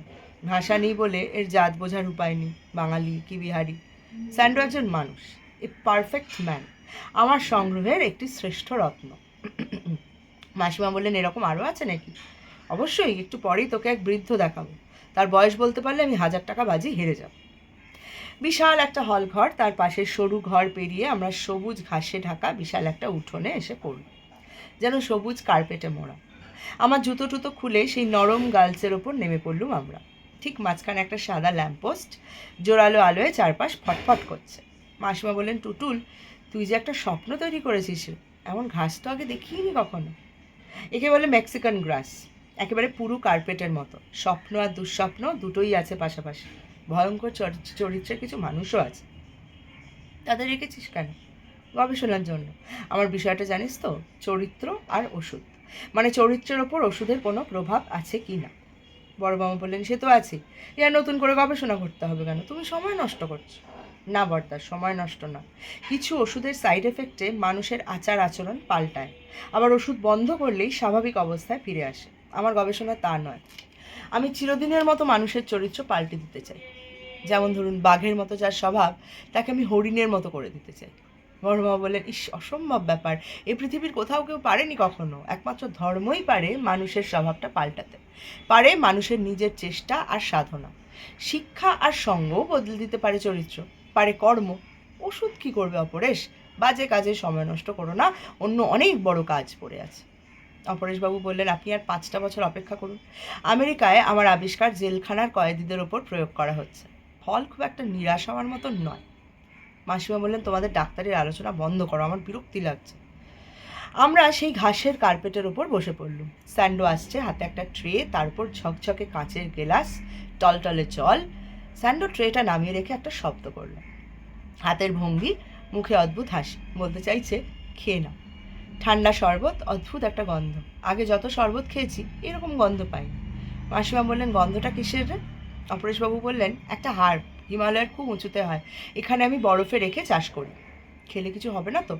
ভাষা নেই বলে এর জাত বোঝার উপায় নেই, বাঙালি কি বিহারি। স্যান্ডো একজন মানুষ, এ পারফেক্ট ম্যান, আমার সংগ্রহের একটি শ্রেষ্ঠ রত্ন। মাসিমা বললেন, এরকম আরও আছে নাকি? অবশ্যই, একটু পরেই তোকে এক বৃদ্ধ দেখাবো, তার বয়স বলতে পারলে আমি 1000 টাকা বাজি হেরে যাব। বিশাল একটা হল ঘর, তার পাশে সরু ঘর পেরিয়ে আমরা সবুজ ঘাসে ঢাকা বিশাল একটা উঠোনে এসে পড়ল, যেন সবুজ কার্পেটে মোড়া। আমার জুতো টুতো খুলে সেই নরম গার্লসের ওপর নেমে পড়লুম আমরা। ঠিক মাঝখানে একটা সাদা ল্যাম্পপোস্ট, জোরালো আলোয় চারপাশ ফটফট করছে। মাসিমা বললেন, টুটুল, তুই যে একটা স্বপ্ন তৈরি করেছিস রে, এমন ঘাস তো আগে দেখিনি কখনো। একে বলে মেক্সিকান গ্রাস, একেবারে পুরো কার্পেটের মতো। স্বপ্ন আর দুঃস্বপ্ন দুটোই আছে পাশাপাশি। ভয়ঙ্কর চরিত্রের কিছু মানুষও আছে। তাদের রেখেছিস কেন? গবেষণার জন্য। আমার বিষয়টা জানিস তো, চরিত্র আর ওষুধ, মানে চরিত্রের ওপর ওষুধের কোনো প্রভাব আছে কি না। বড় মামা বললেন, সে তো আছে, এর নতুন করে গবেষণা করতে হবে কেন? তুমি সময় নষ্ট করছো। না বর্দা, সময় নষ্ট না। কিছু ওষুধের সাইড এফেক্টে মানুষের আচার আচরণ পাল্টায়, আবার ওষুধ বন্ধ করলেই স্বাভাবিক অবস্থায় ফিরে আসে। আমার গবেষণা তা নয়। আমি চিরদিনের মতো মানুষের চরিত্র পাল্টে দিতে চাই। যেমন ধরুন, বাঘের মতো যার স্বভাব, তাকে আমি হরিণের মতো করে দিতে চাই। বড় মা বললেন, ইস, অসম্ভব ব্যাপার, এই পৃথিবীর কোথাও কেউ পারেনি কখনো। একমাত্র ধর্মই পারে মানুষের স্বভাবটা পাল্টাতে, পারে মানুষের নিজের চেষ্টা আর সাধনা। শিক্ষা আর সঙ্গও বদলে দিতে পারে চরিত্র, পারে কর্ম। ওষুধ কি করবে অপরেশ? বাজে কাজে সময় নষ্ট করো না, অন্য অনেক বড় কাজ পড়ে আছে। অপরেশবাবু বললেন, আপনি আর 5টা বছর অপেক্ষা করুন। আমেরিকায় আমার আবিষ্কার জেলখানার কয়েদিদের ওপর প্রয়োগ করা হচ্ছে। ফল খুব একটা নিরাশ হওয়ার মতন নয়। মাসিমা বললেন, তোমাদের ডাক্তারের আলোচনা বন্ধ করো, আমার বিরক্তি লাগছে। আমরা সেই ঘাসের কার্পেটের ওপর বসে পড়লুম। স্যান্ডো আসছে, হাতে একটা ট্রে, তার উপর ঝকঝকে কাঁচের গ্লাস, টলটলে জল। স্যান্ডো ট্রেটা নামিয়ে রেখে একটা শব্দ করল, হাতের ভঙ্গি, মুখে অদ্ভুত হাসি, বলতে চাইছে, খেয়ে নাও। ঠান্ডা শরবত, অদ্ভুত একটা গন্ধ। আগে যত শরবত খেয়েছি এরকম গন্ধ পাইনি। মাসিমা বললেন, গন্ধটা কিসের রে? অপরেশবাবু বললেন, একটা হাড়, হিমালয়ের খুব উঁচুতে হয়, এখানে আমি বরফে রেখে চাষ করি। খেলে কিছু হবে না তো?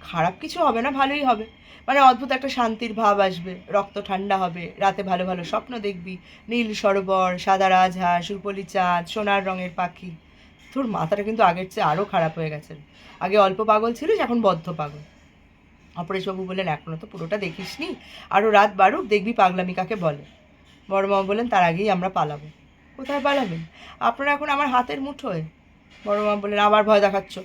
খারাপ কিছু হবে না, ভালোই হবে। মানে অদ্ভুত একটা শান্তির ভাব আসবে, রক্ত ঠান্ডা হবে, রাতে ভালো ভালো স্বপ্ন দেখবি, নীল সরোবর, সাদা রাজহাঁস, রূপলি চাঁদ, সোনার রঙের পাখি। তোর মাথাটা কিন্তু আগের চেয়ে আরও খারাপ হয়ে গেছে। আগে অল্প পাগল ছিলিস, এখন বদ্ধ পাগল। অপরেশবাবু বললেন, এখনও তো পুরোটা দেখিসনি, আরও রাত বাড়ুক, দেখবি পাগলামি কাকে বলে। বড় মামা বললেন, তার আগেই আমরা পালাবো। কোথায় পালাবেন? আপনারা এখন আমার হাতের মুঠোয়। বড় মামা বললেন, আবার ভয় দেখাচ্ছ?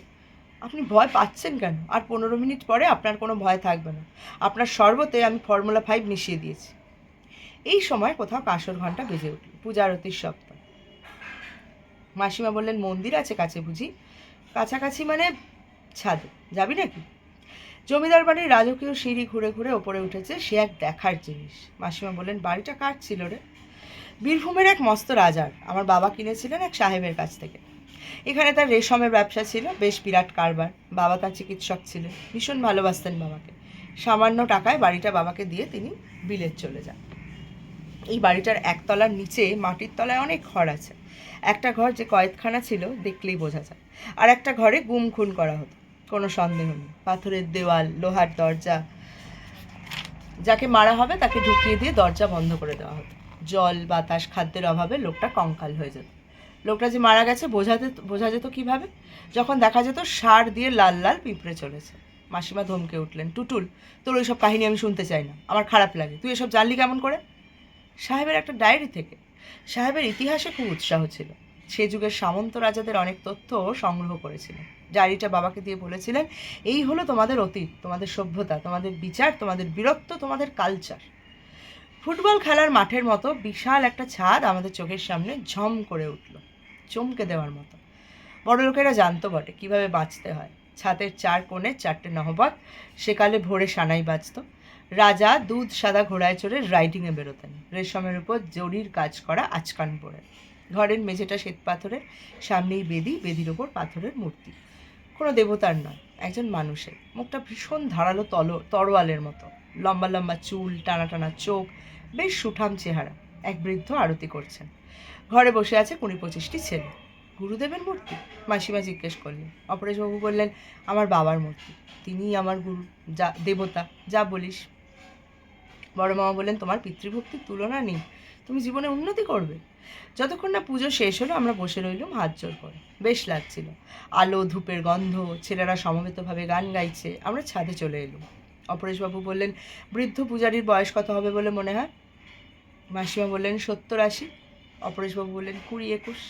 আপনি ভয় পাচ্ছেন কেন? আর 15 মিনিট পরে আপনার কোনো ভয় থাকবে না। আপনার শরবতে আমি ফর্মুলা 5 মিশিয়ে দিয়েছি। এই সময় কোথাও কাঁসর ঘণ্টা বেজে উঠল, পূজারতির শব্দ। মাসিমা বললেন, মন্দির আছে কাছে বুঝি? কাছাকাছি মানে ছাদে, যাবি নাকি? জমিদার বাড়ির রাজকীয় সিঁড়ি ঘুরে ঘুরে ওপরে উঠেছে, সে এক দেখার জিনিস। মাসিমা বললেন, বাড়িটা কার ছিল রে? বীরভূমের এক মস্ত রাজার, আমার বাবা কিনেছিলেন এক সাহেবের কাছ থেকে। এখানে তার রেশমের ব্যবসা ছিল, বেশ বিরাট কারবার। বাবা তার চিকিৎসক ছিলেন, ভীষণ ভালোবাসতেন বাবাকে। সামান্য টাকায় বাড়িটা বাবাকে দিয়ে তিনি বিলেত চলে যান। এই বাড়িটার একতলার নিচে মাটির তলায় অনেক ঘর আছে। একটা ঘর যে কয়েদখানা ছিল দেখলেই বোঝা যায়, আর একটা ঘরে গুম খুন করা হতো, কোনো সন্দেহ নেই। পাথরের দেওয়াল, লোহার দরজা, যাকে মারা হবে তাকে ঢুকিয়ে দিয়ে দরজা বন্ধ করে দেওয়া হতো। জল, বাতাস, খাদ্যের অভাবে লোকটা কঙ্কাল হয়ে যেত। লোকটা যে মারা গেছে বোঝা যেত কীভাবে? যখন দেখা যেত সার দিয়ে লাল লাল পিঁপড়ে চলেছে। মাসিমা ধমকে উঠলেন, টুটুল, তোর ওইসব কাহিনী আমি শুনতে চাই না, আমার খারাপ লাগে। তুই এসব জানলি কেমন করে? সাহেবের একটা ডায়েরি থেকে। সাহেবের ইতিহাসে খুব উৎসাহ ছিল, সে যুগের সামন্ত রাজাদের অনেক তথ্য সংগ্রহ করেছিলেন। ডায়েরিটা বাবাকে দিয়ে বলেছিলেন, এই হলো তোমাদের অতীত, তোমাদের সভ্যতা, তোমাদের বিচার, তোমাদের বীরত্ব, তোমাদের কালচার। ফুটবল খেলার মাঠের মতো বিশাল একটা ছাদ আমাদের চোখের সামনে ঝম করে উঠল, চমকে দেওয়ার মতো। বড় লোকেরা জানতো বটে কীভাবে বাঁচতে হয়। ছাদের 4 কোণে 4টে নহবত, সেকালে ভোরে সানাই বাজত। রাজা দুধ সাদা ঘোড়ায় চড়ে রাইডিংয়ে বেরোতেন, রেশমের উপর জরির কাজ করা আচকান পরে। ঘরের মেঝেটা শ্বেত পাথরের, সামনেই বেদি, বেদির ওপর পাথরের মূর্তি। কোনো দেবতার নয়, একজন মানুষের। মুখটা ভীষণ ধারালো তরোয়ালের মতো, লম্বা লম্বা চুল, টানা টানা চোখ, বেশ সুঠাম চেহারা। এক বৃদ্ধ আরতি করছেন। ঘরে বসে আছে 20-25টি ছেলে। গুরুদেবের মূর্তি? মাসিমা জিজ্ঞেস করলেন। অপরেশবাবু বললেন, আমার বাবার মূর্তি, তিনিই আমার গুরু, যা দেবতা, যা বলিস। বড় মামা বললেন, তোমার পিতৃভক্তির তুলনা নেই, তুমি জীবনে উন্নতি করবে। যতক্ষণ না পুজো শেষ হলো আমরা বসে রইলুম হাত জোড় করে। বেশ লাগছিল, আলো, ধূপের গন্ধ, ছেলেরা সমবেতভাবে গান গাইছে। আমরা ছাদে চলে এলুম। অপরেশবাবু বললেন, বৃদ্ধ পূজারীর বয়স কত হবে বলে মনে হয়? মাসিমা বললেন, 70-80। অপরেশবাবু বললেন, 20-21।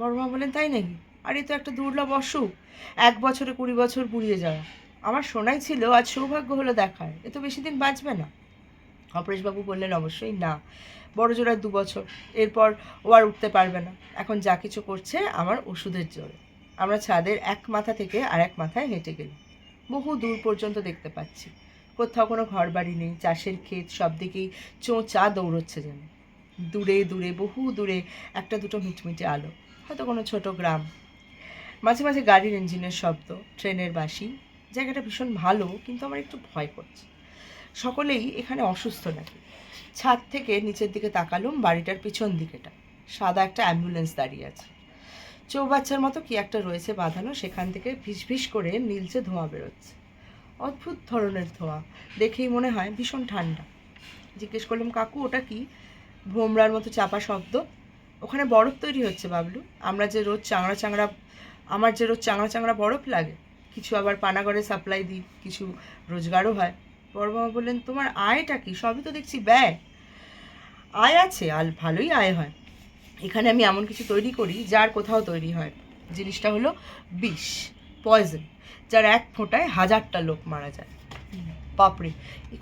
বড়মা বললেন, তাই নাকি? আর এ তো একটা দুর্লভ অসুখ, 1 বছরে 20 বছর বুড়িয়ে যাওয়া। আমার শোনাই ছিল, আজ সৌভাগ্য হলো দেখার, এ তো বেশি দিন বাঁচবে না। অপরেশবাবু বললেন, অবশ্যই না, বড় জোর আর 2 বছর, এরপর ও আর উঠতে পারবে না। এখন যা কিছু করছে আমার ওষুধের জোরে। আমরা ছাদের এক মাথা থেকে আর এক মাথায় হেঁটে গেলাম। বহু দূর পর্যন্ত দেখতে পাচ্ছি, কোথাও কোনো ঘর বাড়ি নেই, চাষের ক্ষেত, সব দিকেই চোঁচা দৌড়চ্ছে যেন। দূরে দূরে, বহু দূরে একটা দুটো মিটমিটে আলো, হয়তো কোনো ছোট গ্রাম। মাঝে মাঝে গাড়ির ইঞ্জিনের শব্দ, ট্রেনের বাঁশি। জায়গাটা ভীষণ ভালো, কিন্তু আমার একটু ভয় করছে। সকলেই এখানে অসুস্থ নাকি? ছাদ থেকে নিচের দিকে তাকালুম, বাড়িটার পিছন দিকেটা সাদা একটা অ্যাম্বুলেন্স দাঁড়িয়ে আছে। চৌবাচ্চার মতো কি একটা রয়েছে বাঁধানো, সেখান থেকে ভিস ভিস করে নীলচে ধোঁয়া বেরোচ্ছে। অদ্ভুত ধরনের ধোঁয়া, দেখেই মনে হয় ভীষণ ঠান্ডা। জিজ্ঞেস করলাম, কাকু ওটা কি? ভোমরার মতো চাপা শব্দ। ওখানে বরফ তৈরি হচ্ছে বাবলু। আমার যে রোজ চাংড়া চাংড়া বরফ লাগে। কিছু আবার পানাগড়ে সাপ্লাই দিই, কিছু রোজগারও হয়। বড় বাবা বললেন, তোমার আয়টা কি? সবই তো দেখছি ব্যয়। আয় আছে, ভালোই আয় হয়। এখানে আমি এমন কিছু তৈরি করি যার কোথাও তৈরি হয়। জিনিসটা হলো বিষ, পয়জন, যার এক ফোঁটায় 1000টা লোক মারা যায়। বাপরে,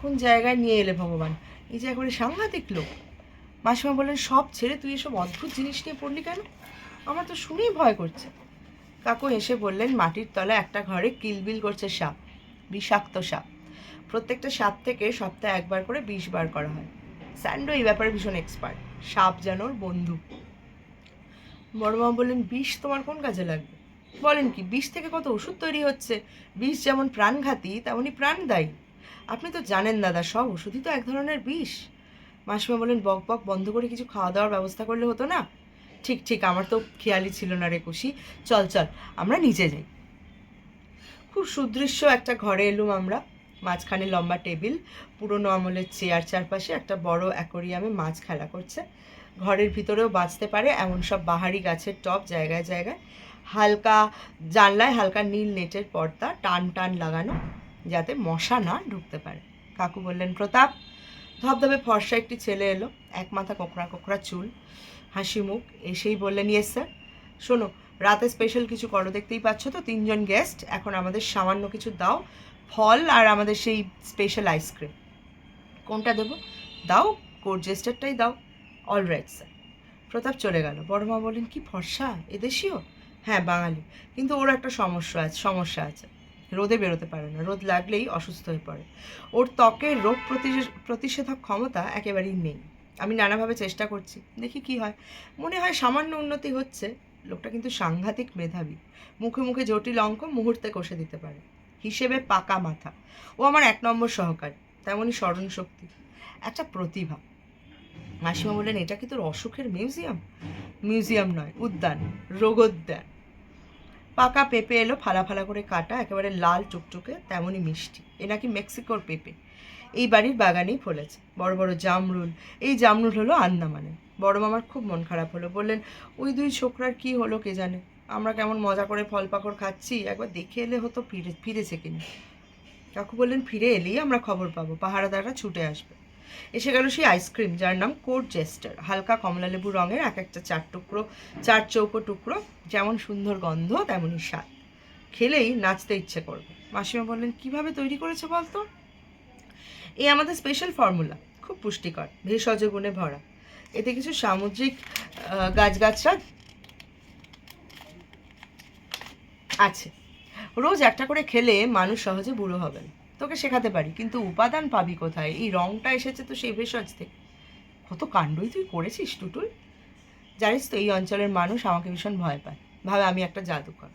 কোন জায়গায় নিয়ে এলে ভগবান, এই যে একবারে সাংঘাতিক লোক। মাসিমা বললেন, সব ছেড়ে তুই এসব অদ্ভুত জিনিস নিয়ে পড়লি কেন? আমার তো শুনেই ভয় করছে। কাকু হেসে বললেন, মাটির তলায় একটা ঘরে কিলবিল করছে সাপ, বিষাক্ত সাপ। প্রত্যেকটা সাপ থেকে সপ্তাহে একবার করে বিষ বার করা হয়। স্যান্ডো এই ব্যাপারে ভীষণ এক্সপার্ট, সাপ যেন ওর বন্ধু। বড়মা বললেন, বিষ তোমার কোন কাজে লাগবে? বলেন কি, বিষ থেকে কত ওষুধ তৈরি হচ্ছে। বিষ যেমন প্রাণঘাতী, তেমনই প্রাণদায়ী। আপনি তো জানেন দাদা, সব ওষুধই তো এক ধরনের বিষ। মাসিমা বললেন, বক বক বন্ধ করে কিছু খাওয়া দাওয়ার ব্যবস্থা করলে হতো না? ঠিক ঠিক, আমার তো খেয়ালই ছিল না রে খুশি। চল চল, আমরা নিচে যাই। খুব সুদৃশ্য একটা ঘরে এলুম আমরা। মাঝখানে লম্বা টেবিল, পুরনো আমলের চেয়ার, চারপাশে একটা বড় অ্যাকোরিয়ামে মাছ খেলা করছে। ঘরের ভিতরেও বাঁচতে পারে এমন সব বাহারি গাছের টব জায়গায় জায়গায়। হালকা জানলায় হালকা নীল নেটের পর্দা টান টান লাগানো, যাতে মশা না ঢুকতে পারে। কাকু বললেন, প্রতাপ। ধবধবে ফর্সা একটি ছেলে এলো, এক মাথা কোঁকড়া কোঁকড়া চুল, হাসি মুখ। এসেই বললেন, ইয়েস স্যার। শোনো, রাতে স্পেশাল কিছু করো, দেখতেই পাচ্ছ তো 3 জন গেস্ট। এখন আমাদের সামান্য কিছু দাও, ফল আর আমাদের সেই স্পেশাল আইসক্রিম। কোনটা দেবো? দাও, কোর্জেস্টারটাই দাও। All right sir. প্রতাপ চলে গেল। বড়মা বললেন, কি ফর্সা, এদেশীয়? হ্যাঁ, বাঙালি, কিন্তু ওর একটা সমস্যা আছে। রোদে বেরোতে পারে না, রোদ লাগলেই অসুস্থ হয়ে পড়ে। ওর ত্বকের রোগ প্রতিষেধক ক্ষমতা একেবারেই নেই। আমি নানাভাবে চেষ্টা করছি, দেখি কি হয়। মনে হয় সামান্য উন্নতি হচ্ছে। লোকটা কিন্তু সাংঘাতিক মেধাবী, মুখে মুখে জটিল অঙ্ক মুহূর্তে কষে দিতে পারে। হিসেবে পাকা মাথা। ও আমার 1 নম্বর সহকারী, তেমনই স্মরণ শক্তি, একটা প্রতিভা। মাসিমা বললেন, এটা কি তোর অসুখের মিউজিয়াম? মিউজিয়াম নয়, উদ্যান, রোগোদ্যান। পাকা পেঁপে এলো, ফালা ফালা করে কাটা, একেবারে লাল টুকটুকে, তেমনই মিষ্টি। এ নাকি মেক্সিকোর পেঁপে, এই বাড়ির বাগানেই ফলেছে। বড় বড় জামরুল, এই জামরুল হলো আন্দামানে। বড় মামার খুব মন খারাপ হলো, বললেন, ওই 2 ছোকরার কি হলো কে জানে। আমরা কেমন মজা করে ফল পাকড় খাচ্ছি, একবার দেখে এলে হতো ফিরেছে কিনা। কাকু বললেন, ফিরে এলেই আমরা খবর পাবো, পাহারাদাররা ছুটে আসবে। এসে গেল সেই আইসক্রিম, যার নাম কোর্জেস্টার। হালকা কমলা লেবু রঙের, এক একটা 4 চৌকো টুকরো, যেমন সুন্দর গন্ধ তেমনই স্বাদ। খেলেই নাচতে ইচ্ছে করবে। মাসিমা বললেন, কিভাবে তৈরি করেছে বলতো? এই আমাদের স্পেশাল ফর্মুলা, খুব পুষ্টিকর, ভেষজ গুণে ভরা। এতে কিছু সামুদ্রিক গাছগাছরা আছে। রোজ একটা করে খেলে মানুষ সহজে বুড়ো হবে না। তোকে শেখাতে পারি, কিন্তু উপাদান পাবি কোথায়? এই রঙটা এসেছে তো সেই ভেষজ থেকে। কত কাণ্ডই তুই করেছিস টুটুল। জানিস তো, এই অঞ্চলের মানুষ আমাকে ভীষণ ভয় পায়, ভাবে আমি একটা জাদুকর,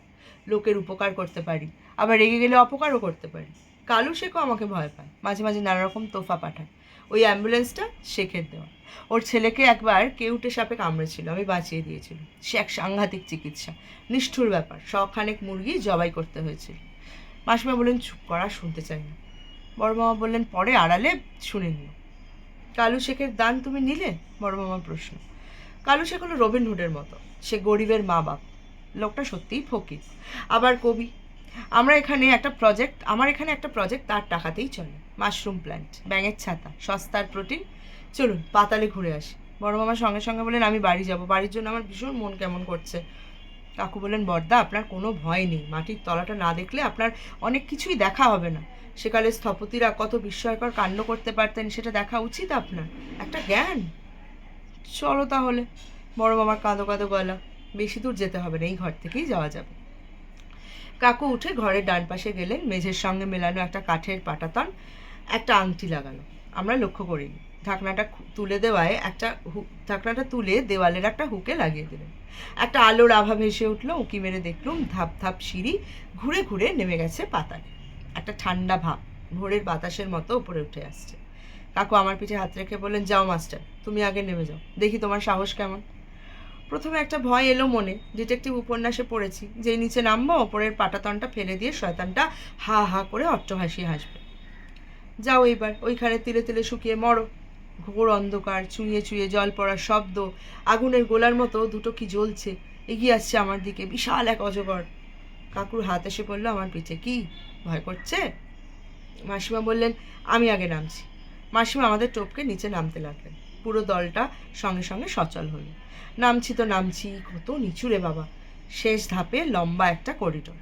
লোকের উপকার করতে পারি, আবার রেগে গেলে অপকারও করতে পারি। কালু শেখও আমাকে ভয় পায়, মাঝে মাঝে নানা রকম তোফা পাঠায়। ওই অ্যাম্বুলেন্সটা শেখের দেওয়া। ওর ছেলেকে একবার কেউটে সাপে কামড়েছিল, আমি বাঁচিয়ে দিয়েছিলাম। সে এক সাংঘাতিক চিকিৎসা, নিষ্ঠুর ব্যাপার। শখানেক মুরগি জবাই করতে হয়েছিল। মাসিমা বললেন, চুপ করা, শুনতে চাই না। বড় মামা বললেন, পরে আড়ালে শুনে নিও। কালু শেখের দান তুমি নিলে? বড় মামার প্রশ্ন। কালু শেখ হলো রবিনহুডের মতো, সে গরিবের মা বাপ। লোকটা সত্যিই ফকির, আবার কবি। আমার এখানে একটা প্রজেক্ট তার টাকাতেই চলে। মাশরুম প্ল্যান্ট, ব্যাঙের ছাতা, সস্তার প্রোটিন। চলুন পাতালে ঘুরে আসি। বড় মামা সঙ্গে সঙ্গে বললেন, আমি বাড়ি যাব, বাড়ির জন্য আমার ভীষণ মন কেমন করছে। কাকু বললেন, বড়দা আপনার কোনো ভয় নেই, মাটির তলাটা না দেখলে আপনার অনেক কিছুই দেখা হবে না। সেকালে স্থপতিরা কত বিস্ময়কর কাণ্ড করতে পারতেন, সেটা দেখা উচিত আপনার, একটা জ্ঞান। চলো তাহলে। বড় মামার কাঁদো কাঁদো গলা। বেশি দূর যেতে হবে না, এই ঘর থেকেই যাওয়া যাবে। কাকু উঠে ঘরের ডান পাশে গেলেন, মেঝের সঙ্গে মেলানো একটা কাঠের পাটাতন, একটা আংটি লাগানো। আমরা লক্ষ্য করিনি। ঢাকনাটা তুলে দেওয়ালের একটা হুকে লাগিয়ে দিলেন। একটা আলোর আভা ভেসে উঠলো, উঁকি মেরে দেখলুম ধাপ ধাপ সিঁড়ি ঘুরে ঘুরে নেমে গেছে পাতালে। একটা ঠান্ডা ভাব ভোরের বাতাসের মতো উপরে উঠে আসছে। কাকু আমার পিঠে হাত রেখে বললেন, যাও মাস্টার, তুমি আগে নেমে যাও, দেখি তোমার সাহস কেমন। প্রথমে একটা ভয় এলো মনে, ডিটেকটিভ উপন্যাসে পড়েছি, যেই নিচে নামবো ওপরের পাটাতনটা ফেলে দিয়ে শয়তানটা হা হা করে অট্টহাসি হাসবে। যাও এইবার ওইখানে তিলে তিলে শুকিয়ে মরো। ঘোর অন্ধকার, চুইয়ে চুইয়ে জল পড়ার শব্দ, আগুনের গোলার মতো দুটো কি জ্বলছে, এগিয়ে আসছে আমার দিকে, বিশাল এক অজগর। কাকুর হাত এসে পড়লো আমার পিঠে। কি ভয় করছে? মাসিমা বললেন, আমি আগে নামছি। মাসিমা আমাদের টপকে নিচে নামতে লাগলেন। পুরো দলটা সঙ্গে সঙ্গে সচল হলো। নামছি তো নামছি, কত নিচু রে বাবা। শেষ ধাপে লম্বা একটা করিডোর,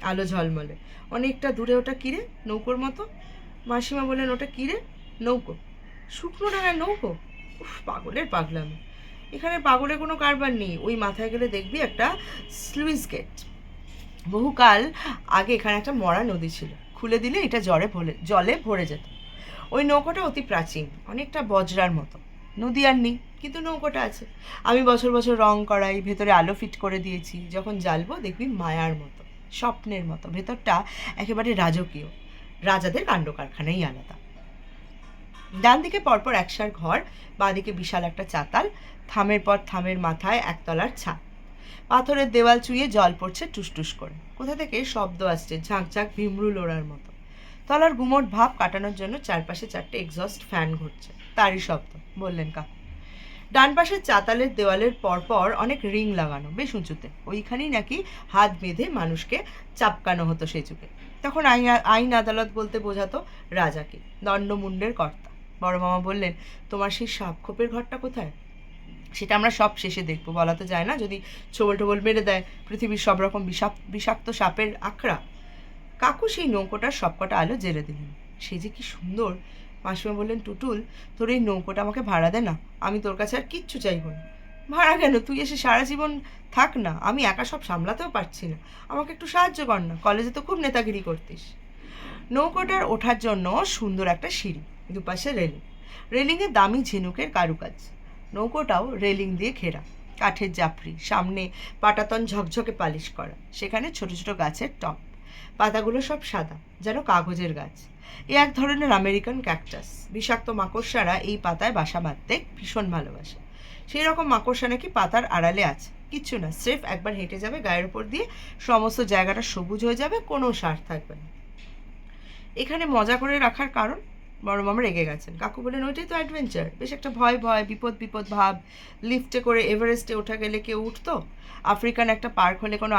আলো ঝলমলে। অনেকটা দূরে ওটা কিরে, নৌকোর মতো। মাসিমা বললেন, ওটা কিরে? নৌকো। শুকনো ডাঙায় নৌকো? উফ, পাগলের পাগলামি। এখানে পাগলের কোনো কারবার নেই, ওই মাথায় গেলে দেখবি একটা স্লুইস গেট। বহুকাল আগে এখানে একটা মরা নদী ছিল, খুলে দিলে এটা জলে ভরে যেত। ওই নৌকোটা অতি প্রাচীন, অনেকটা বজরার মতো। নদী আর নেই, কিন্তু নৌকোটা আছে। আমি বছর বছর রং করাই, ভেতরে আলো ফিট করে দিয়েছি। যখন জ্বালবো দেখবি মায়ার মতো, স্বপ্নের মতো। ভেতরটা একেবারে রাজকীয়, রাজাদের কাণ্ড কারখানাই আলাদা। ডান দিকে পরপর একসার ঘর, বাঁদিকে বিশাল একটা চাতাল, থামের পর থামের মাথায় একতলার ছাদ। পাথরের দেওয়াল চুইয়ে জল পড়ছে টুসটুস করে। কোথা থেকে শব্দ আসছে, ঝাঁকঝাঁক ভিমরু লোড়ার মতো। তলার গুমোট ভাব কাটানোর জন্য চারপাশে 4টে এক্সস্ট ফ্যান ঘুরছে, তারই শব্দ, বললেন কাকু। ডান পাশের চাতালের দেওয়ালের পরপর অনেক রিং লাগানো, বেশ উঁচুতে। ওইখানেই নাকি হাত বেঁধে মানুষকে চাপকানো হতো সে যুগে। তখন আইন আদালত বলতে বোঝাতো রাজাকে, দণ্ডমুণ্ডের কর্তা। বড় মামা বললেন, তোমার সেই সাপ খোপের ঘরটা কোথায়? সেটা আমরা সব শেষে দেখবো, বলা তো যায় না, যদি ছোবল টোবল মেরে দেয় পৃথিবীর সব রকম বিষাক্ত সাপের আখড়া। কাকু সেই নৌকোটার সবকটা আলো জেলে দিলেন। সে যে কি সুন্দর। মাসিমা বললেন, টুটুল, তোর এই নৌকোটা আমাকে ভাড়া দে না, আমি তোর কাছে আর কিচ্ছু চাইব না। ভাড়া কেন? তুই এসে সারা জীবন থাক না, আমি একা সব সামলাতেও পারছি না, আমাকে একটু সাহায্য কর না, কলেজে তো খুব নেতাগিরি করতিস। নৌকোটার ওঠার জন্য সুন্দর একটা সিঁড়ি, দুপাশে রেলিংয়ে দামি ঝিনুকের কারুকাজ। নৌকোটাও রেলিং দিয়ে ঘেরা, কাঠের জাফরি, সামনে পাটাতন ঝকঝকে পালিশ করা, সেখানে ছোট ছোট গাছের টব, পাতাগুলো সব সাদা, যেন কাগজের গাছ। এ এক ধরনের আমেরিকান ক্যাকটাস। বিষাক্ত মাকড়সারা এই পাতায় বাসা বাঁধতে ভীষণ ভালোবাসে। সেই রকম মাকড়সা নাকি পাতার আড়ালে আছে, কিচ্ছু না, স্রেফ একবার হেঁটে যাবে গায়ের উপর দিয়ে, সমস্ত জায়গাটা সবুজ হয়ে যাবে, কোনো সার থাকবে না। এখানে মজা করে রাখার কারণ? বড় মামা রেগে গেছেন। কাকু বলেন, ওইটাই তো অ্যাডভেঞ্চার, বেশ একটা ভয় ভয় বিপদ বিপদ ভাব। লিফটে করে এভারেস্টে ওঠা গেলে কেউ উঠতো? আফ্রিকার একটা পার্ক হলে কোনো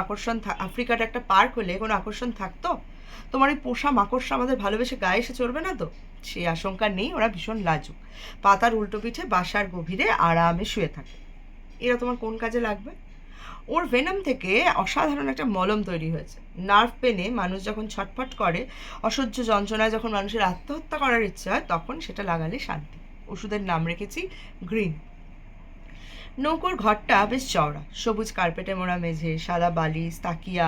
আকর্ষণ থাকতো? তোমার ওই পোষা মাকড়সা আমাদের ভালোবেসে গায়ে এসে চড়বে না তো? সে আশঙ্কা নেই, ওরা ভীষণ লাজুক, পাতার উল্টো পিঠে বাসার গভীরে আরামে শুয়ে থাকে। এরা তোমার কোন কাজে লাগবে? ওর ভেনাম থেকে অসাধারণ একটা মলম তৈরি হয়েছে। নার্ভ পেনে মানুষ যখন ছটফট করে, অসহ্য যন্ত্রণায় যখন মানুষের আত্মহত্যা করার ইচ্ছে হয়, তখন সেটা লাগালে শান্তি। ওষুধের নাম রেখেছি গ্রিন। নৌকোর ঘরটা বেশ চওড়া, সবুজ কার্পেটে মোড়া মেঝে, সাদা বালিশ, তাকিয়া,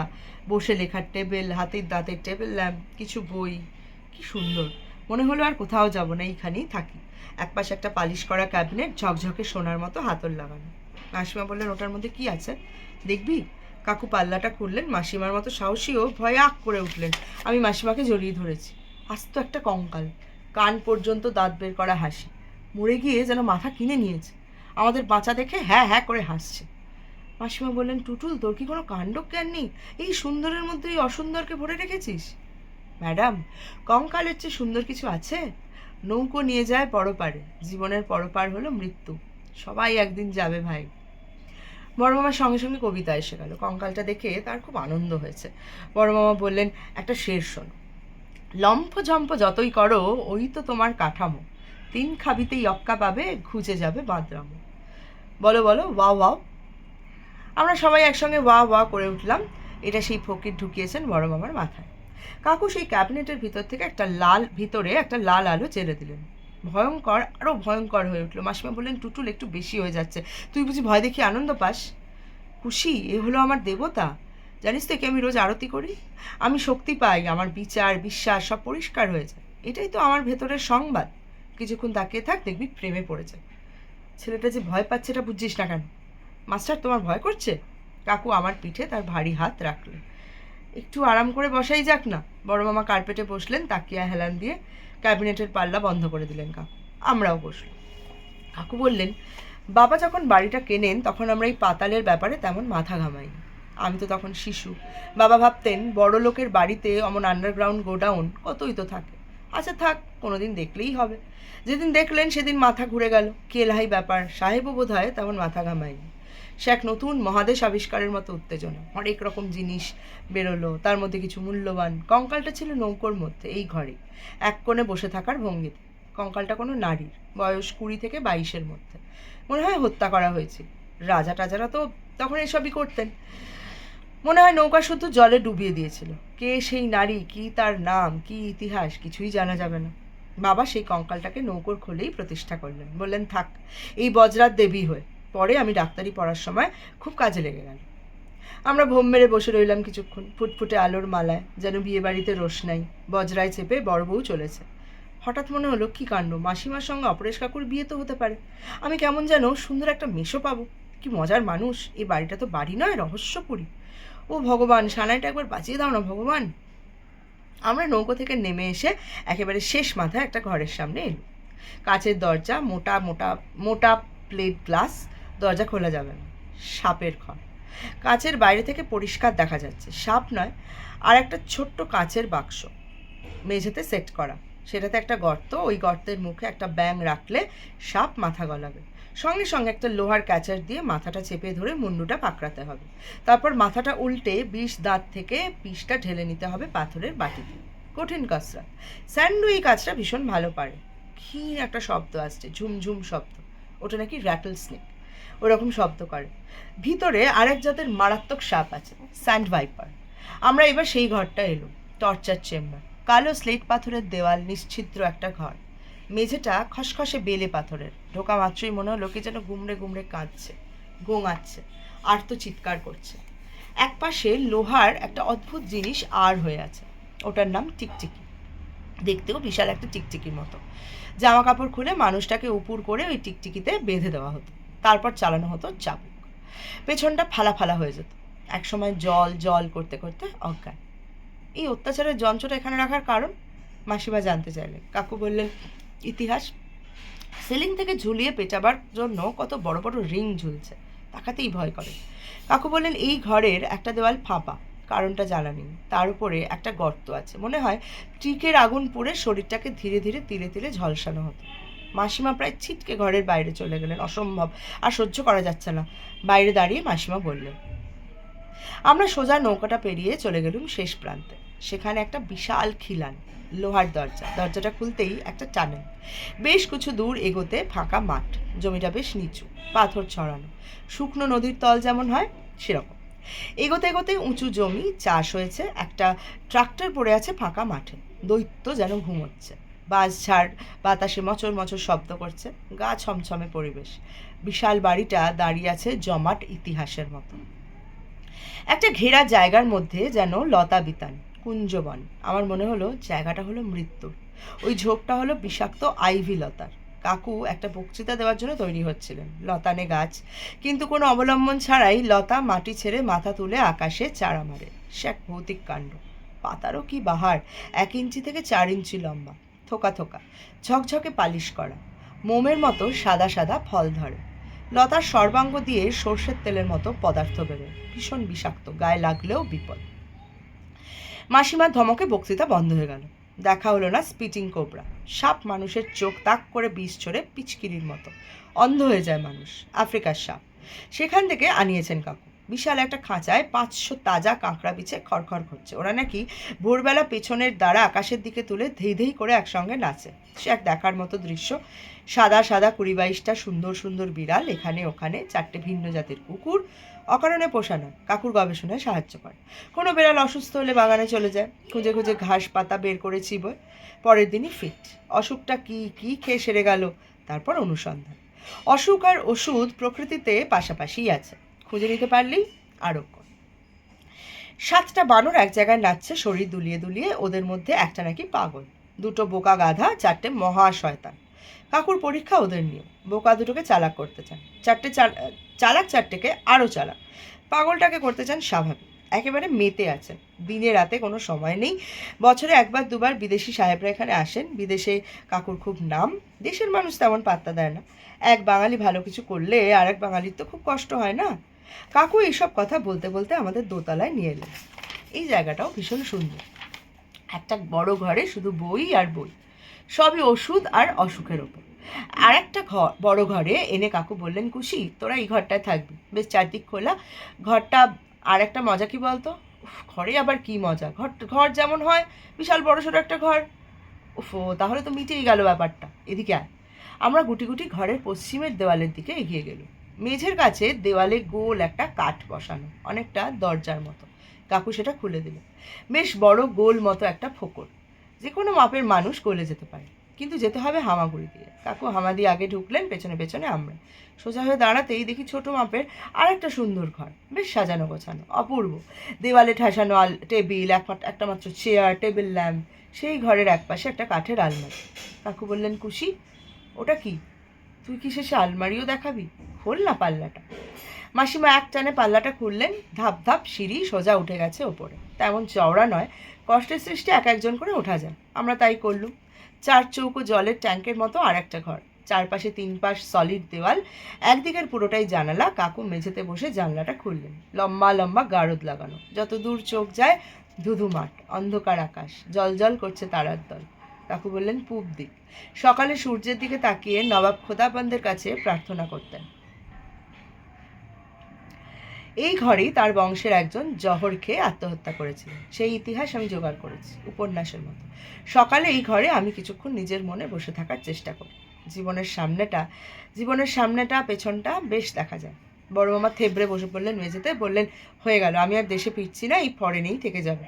বসে লেখার টেবিল, হাতের দাঁতের টেবিল ল্যাম্প, কিছু বই। কি সুন্দর! মনে হলো আর কোথাও যাব না, এইখানেই থাকি। একপাশে একটা পালিশ করা ক্যাবিনেট, ঝকঝকে সোনার মতো হাতল লাগানো। মাসিমা বললেন, ওটার মধ্যে কি আছে দেখবি? কাকু পাল্লাটা খুললেন। মাসিমার মতো সাহসীও ভয়ে আঁক করে উঠলেন। আমি মাসিমাকে জড়িয়ে ধরেছি। আস্ত একটা কঙ্কাল, কান পর্যন্ত দাঁত বের করা হাসি, মরে গিয়ে যেন মাথা কিনে নিয়েছে। আমাদের বাঁচা দেখে হ্যাঁ হ্যাঁ করে হাসছে। মাসিমা বললেন, টুটুল, তোর কি কোনো কাণ্ডজ্ঞান নেই? এই সুন্দরের মধ্যে এই অসুন্দরকে ভরে রেখেছিস। ম্যাডাম, কঙ্কালের চেয়ে সুন্দর কিছু আছে? নৌকো নিয়ে যায় পরপারে, জীবনের পরপার হলো মৃত্যু, সবাই একদিন যাবে ভাই। বড় মামার সঙ্গে সঙ্গে কবিতা এসে গেল। কঙ্কালটা দেখে তার খুব আনন্দ হয়েছে। বড় মামা বললেন, একটা শের শোনো। লম্ফ ঝম্প যতই করো, ওই তো তোমার কাঠামো, 3 খাবিতেই অক্কা পাবে, ঘুচে যাবে বাদরামো। বলো বলো, ওয়াও ওয়াও। আমরা সবাই একসঙ্গে ওয়া ওয়া করে উঠলাম। এটা সেই ফকির ঢুকিয়েছেন বড় মামার মাথায়। কাকু সেই ক্যাবিনেটের ভিতর থেকে ভিতরে একটা লাল আলো জেলে দিলেন। ভয়ঙ্কর, আরও ভয়ঙ্কর হয়ে উঠলো। মাসিমা বললেন, টুটুল একটু বেশি হয়ে যাচ্ছে, তুই বুঝি ভয় দেখি আনন্দ পাস? খুশি, এ হলো আমার দেবতা। জানিস তো একে আমি রোজ আরতি করি, আমি শক্তি পাই, আমার বিচার বিশ্বাস সব পরিষ্কার হয়ে যায়। এটাই তো আমার ভেতরের সংবাদ। কিছুক্ষণ তাকিয়ে থাক, দেখবি প্রেমে পড়েছে। ছেলেটা যে ভয় পাচ্ছে এটা বুঝছিস না কেন? মাস্টার, তোমার ভয় করছে? কাকু আমার পিঠে তার ভারী হাত রাখলেন। একটু আরাম করে বসাই যাক না। বড় মামা কার্পেটে বসলেন, তাকিয়া হেলান দিয়ে ক্যাবিনেটের পাল্লা বন্ধ করে দিলেন কাকু। আমরাও বসলাম। কাকু বললেন, বাবা যখন বাড়িটা কেনেন তখন আমরা এই পাতালের ব্যাপারে তেমন মাথা ঘামাইনি। আমি তো তখন শিশু। বাবা ভাবতেন বড় লোকের বাড়িতে অমন আন্ডারগ্রাউন্ড গোডাউন কতই তো থাকে, আচ্ছা থাক, কোনোদিন দেখলেই হবে। যেদিন দেখলেন সেদিন মাথা ঘুরে গেল। কেলহাই ব্যাপার, সাহেবও বোধ হয় তেমন মাথা ঘামায়নি। সে এক নতুন মহাদেশ আবিষ্কারের মতো উত্তেজনা। অনেক রকম জিনিস বেরোলো, তার মধ্যে কিছু মূল্যবান। কঙ্কালটা ছিল নৌকোর মধ্যে, এই ঘরে এক কোণে বসে থাকার ভঙ্গিতে। কঙ্কালটা কোনো নারীর, বয়স 20 থেকে 22-এর মধ্যে। মনে হয় হত্যা করা হয়েছিল। রাজা টাজারা তো তখন এসবই করতেন। মনে হয় নৌকা শুধু জলে ডুবিয়ে দিয়েছিল। কে সেই নারী, কি তার নাম, কি ইতিহাস, কিছুই জানা যাবে না। বাবা সেই কঙ্কালটাকে নৌকোর খোলেই প্রতিষ্ঠা করলেন। বললেন, থাক, এই বজরাত দেবী হয়ে। পরে আমি ডাক্তারি পড়ার সময় খুব কাজে লেগে গেল। আমরা ভোম মেরে বসে রইলাম কিছুক্ষণ, ফুটফুটে আলোর মালায়, যেন বিয়ে বাড়িতে রোশনাই। বজরায় চেপে বড় বউ চলেছে। হঠাৎ মনে হলো, কি কাণ্ড, মাসিমার সঙ্গে অপরেশ কাকুর বিয়ে তো হতে পারে। আমি কেমন যেন সুন্দর একটা মেশো পাবো। কি মজার মানুষ, এই বাড়িটা তো বাড়ি নয়, রহস্যপুরী। ও ভগবান, সানাইটা একবার বাঁচিয়ে দাও না ভগবান। আমরা নৌকো থেকে নেমে এসে একেবারে শেষ মাথায় একটা ঘরের সামনে এলো। কাচের দরজা, মোটা মোটা মোটা প্লেট গ্লাস, দরজা খোলা যাবে না। সাপের ঘর। কাচের বাইরে থেকে পরিষ্কার দেখা যাচ্ছে সাপ নয়, আর একটা ছোট্ট কাচের বাক্স মেঝেতে সেট করা, সেটাতে একটা গর্ত, ওই গর্তের মুখে একটা ব্যাং রাখলে সাপ মাথা গলাবে। সঙ্গে সঙ্গে একটা লোহার ক্যাচার দিয়ে মাথাটা চেপে ধরে মুন্ডুটা পাকড়াতে হবে। তারপর মাথাটা উল্টে 20 দাঁত থেকে বিষটা ঢেলে নিতে হবে পাথরের বাটিতে। কঠিন কসরত। স্যান্ডু এই কাজটা ভীষণ ভালো পারে। ক্ষীণ একটা শব্দ আসছে, ঝুমঝুম শব্দ। ওটা নাকি র্যাটল স্নেক, ওরকম শব্দ করে। ভিতরে আরেক জাতের মারাত্মক সাপ আছে, স্যান্ড ভাইপার। আমরা এবার সেই ঘরটা এলো, টর্চার চেম্বার। কালো স্লেট পাথরের দেওয়াল, নিশ্ছিদ্র একটা ঘর। মেঝেটা খসখসে বেলে পাথরের। ঢোকা মাত্রই মনে হলো কি যেন গুমড়ে গুমড়ে কাঁদছে, গোঙাচ্ছে, আর তো চিৎকার করছে। এক পাশে লোহার একটা অদ্ভুত জিনিস আর হয়ে আছে, ওটার নাম টিকটিকি। দেখতেও বিশাল একটা টিকটিকির মতো। জামা কাপড় খুলে মানুষটাকে উপুর করে ওই টিকটিকিতে বেঁধে দেওয়া হতো, তারপর চালানো হতো চাবুক। পেছনটা ফালা ফালা হয়ে যেত। একসময় জল জল করতে করতে অজ্ঞান। এই অত্যাচারের যন্ত্রটা এখানে রাখার কারণ মাসিমা জানতে চাইলেন। কাকু বললেন, ইতিহাস। সিলিং থেকে ঝুলিয়ে পেটাবার জন্য কত বড় বড় রিং ঝুলছে, তাকাতেই ভয় করে। কাকু বললেন, এই ঘরের একটা দেওয়াল ফাঁপা, কারণটা জানা নেই। তার উপরে একটা গর্ত আছে, মনে হয় ট্রিকের আগুন পুড়ে শরীরটাকে ধীরে ধীরে তিলে তিলে ঝলসানো হতো। মাসিমা প্রায় ছিটকে ঘরের বাইরে চলে গেলেন। অসম্ভব, আর সহ্য করা যাচ্ছে না। বাইরে দাঁড়িয়ে মাসিমা বললেন। আমরা সোজা নৌকাটা পেরিয়ে চলে গেলুম শেষ প্রান্তে। সেখানে একটা বিশাল খিলান, লোহার দরজা। দরজাটা খুলতেই একটা টানেল। বেশ কিছু দূর এগোতে ফাঁকা মাঠ, জমিটা বেশ নিচু, পাথর ছড়ানো, শুকনো নদীর তল যেমন হয় সেরকম। এগোতে এগোতে উঁচু জমি, চাষ হয়েছে। একটা ট্রাক্টর পড়ে আছে ফাঁকা মাঠে, দৈত্য যেন ঘুমোচ্ছে। বাঁশঝাড় বাতাসে মচর মচর শব্দ করছে, গা ছমছমে পরিবেশ। বিশাল বাড়িটা দাঁড়িয়ে আছে জমাট ইতিহাসের মতো। একটা ঘেরা জায়গার মধ্যে যেন লতা বিতান, কুঞ্জবন। আমার মনে হলো জায়গাটা হলো মৃত্যুর। ওই ঝোপটা হলো বিষাক্ত আইভি লতার। কাকু একটা বক্তৃতা দেওয়ার জন্য তৈরি হচ্ছিলেন। লতানে গাছ, কিন্তু কোনো অবলম্বন ছাড়াই লতা মাটি ছেড়ে মাথা তুলে আকাশে চারা মারে। সে এক ভৌতিক কাণ্ড। পাতারও কি বাহার, 1 ইঞ্চি থেকে 4 ইঞ্চি লম্বা, থোকা থোকা, ঝকঝকে পালিশ করা, মোমের মতো সাদা সাদা ফল ধরে। লতার সর্বাঙ্গ দিয়ে সর্ষের তেলের মতো পদার্থ বেরোয়, ভীষণ বিষাক্ত, গায়ে লাগলেও বিপদ। মাসিমার ধমকে বক্তৃতা বন্ধ হয়ে গেল। দেখা হলো না স্পিটিং কোবরা, সাপ মানুষের চোখ তাক করে বিষ ছড়ে পিচকিরির মতো, অন্ধ হয়ে যায় মানুষ, আফ্রিকার সাপ। সেখান থেকে আনিয়েছেন কাকু বিশাল একটা খাঁচায় 500 তাজা কাঁকড়া বিছে খড়খড় করছে। ওরা নাকি ভোরবেলা পেছনের দ্বারা আকাশের দিকে তুলে ধেই ধেই করে একসঙ্গে নাচে। সে এক দেখার মতো দৃশ্য। সাদা সাদা 20-22টা সুন্দর সুন্দর বিড়াল, এখানে ওখানে 4টে ভিন্ন জাতের কুকুর, অকারণে পোষানো, কাকুর গবেষণায় সাহায্য করে। কোনো বিড়াল অসুস্থ হলে বাগানে চলে যায়, খুঁজে খুঁজে ঘাস পাতা বের করে চিবোয়, পরের দিনই ফিট। অসুখটা কি কি খেয়ে সেরে গেল, তারপর অনুসন্ধান। অসুখ আর ওষুধ প্রকৃতিতে পাশাপাশিই আছে, খুঁজে নিতে পারলেই আরোগ্য। 7টা বানর এক জায়গায় নাচছে শরীর দুলিয়ে দুলিয়ে, ওদের মধ্যে একটা নাকি পাগল, 2টো বোকা গাধা, 4টে মহা শয়তান। কাকুর পরীক্ষা ওদের নিয়ে, বোকা দুটোকে চালাক করতে চান, চালাক 4টেকে আরও চালাক। পাগলটাকে করতে চান স্বাভাবিক, একেবারে মেতে আছেন, দিনে রাতে কোনো সময় নেই। বছরে 1-2বার বিদেশি সাহেবরা এখানে আসেন। বিদেশে কাকুর খুব নাম, দেশের মানুষ তেমন পাত্তা দেয় না। এক বাঙালি ভালো কিছু করলে আর এক বাঙালির তো খুব কষ্ট হয় না। কাকু এইসব কথা বলতে বলতে আমাদের দোতলায় নিয়ে এলেন। এই জায়গাটাও ভীষণ সুন্দর, একটা বড় ঘরে শুধু বই আর বই, সবই ওষুধ আর অসুখের ওপর। আর একটা বড় ঘরে এনে কাকু বললেন, খুশি তোরা এই ঘরটায় থাকবি, বেশ চারদিক খোলা ঘরটা। আর একটা মজা কি বলতো, ঘরে আবার কি মজা, ঘর যেমন হয় বিশাল বড় সড়ো একটা ঘর। উফো, তাহলে তো মিটেই গেল ব্যাপারটা। এদিকে আয়। আমরা গুটি গুটি ঘরের পশ্চিমের দেওয়ালের দিকে এগিয়ে গেল। মেঝের কাছে দেওয়ালে গোল একটা কাঠ বসানো, অনেকটা দরজার মতো। কাকু সেটা খুলে দিল। বেশ বড় গোল মতো একটা ফোকর, যে কোনো মাপের মানুষ গলে যেতে পারে, কিন্তু যেতে হবে হামাগুড়ি দিয়ে। কাকু হামা দিয়ে আগে ঢুকলেন, পেছনে পেছনে আমরা। সোজা হয়ে দাঁড়াতেই দেখি ছোট মাপের আর একটা সুন্দর ঘর, বেশ সাজানো গোছানো, অপূর্ব। দেওয়ালে ঠাসানো টেবিল, একটা মাত্র চেয়ার, টেবিল ল্যাম্প। সেই ঘরের একপাশে একটা কাঠের আলমারি। কাকু বললেন, খুশি ওটা কি? তুই কি শেষে আলমারিও দেখাবি? খোল না পাল্লাটা। মাসিমা এক টানে পাল্লাটা খুললেন। ধাপ ধাপ সিঁড়ি, সোজা উঠে গেছে ওপরে। তেমন চওড়া নয়, কষ্টের সৃষ্টি একজন করে ওঠা যায়। আমরা তাই করলুম। 4 চৌকো জলের ট্যাঙ্কের মতো আর একটা ঘর, চারপাশে 3 পাশ সলিড দেওয়াল, একদিকের পুরোটাই জানালা। কাকু মেঝেতে বসে জানলাটা খুললেন। লম্বা লম্বা গারদ লাগানো, যত দূর চোখ যায় ধুধু মাঠ, অন্ধকার আকাশ, জল জল করছে তারার দল। কাকু বললেন, পূব দিক। সকালে সূর্যের দিকে তাকিয়ে নবাব খোদাবন্দের কাছে প্রার্থনা করতেন। এই ঘরেই তার বংশের একজন জহর খেয়ে আত্মহত্যা করেছিলেন। সেই ইতিহাস আমি জোগাড় করেছি উপন্যাসের মতো। সকালে এই ঘরে আমি কিছুক্ষণ নিজের মনে বসে থাকার চেষ্টা করি। জীবনের সামনেটা পেছনটা বেশ দেখা যায়। বড় মামা থেবড়ে বসে পড়লেন মেঝেতে, বললেন, হয়ে গেল, আমি আর দেশে ফিরছি না, এই ফরেনেই থেকে যাবে।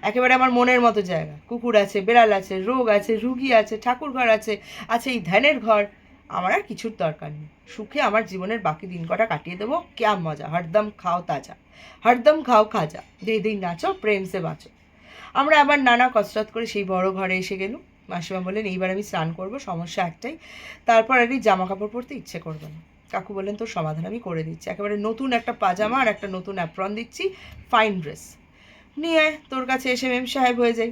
একেবারে আমার মনের মতো জায়গা, কুকুর আছে, বেড়াল আছে, রোগ আছে, রুগী আছে, ঠাকুর ঘর আছে, এই ধ্যানের ঘর। আমার আর কিছুর দরকার নেই। সুখে আমার জীবনের বাকি দিন কটা কাটিয়ে দেবো। ক্যা মজা, হরদম খাও তাজা, হরদম খাও খাজা, দেই দেই নাচো, প্রেম সে বাঁচো। আমরা আবার নানা কসরত করে সেই বড় ঘরে এসে গেলুম। মাসিমা বললেন, এইবার আমি স্নান করবো, সমস্যা একটাই, তারপর আর এই জামা কাপড় পরতে ইচ্ছে করবে না। কাকু বললেন, তোর সমাধান আমি করে দিচ্ছি, একেবারে নতুন একটা পাজামা আর একটা নতুন অ্যাপ্রন দিচ্ছি, ফাইন ড্রেস নিয়ে তোর কাছে এসে মেম সাহেব হয়ে যাই।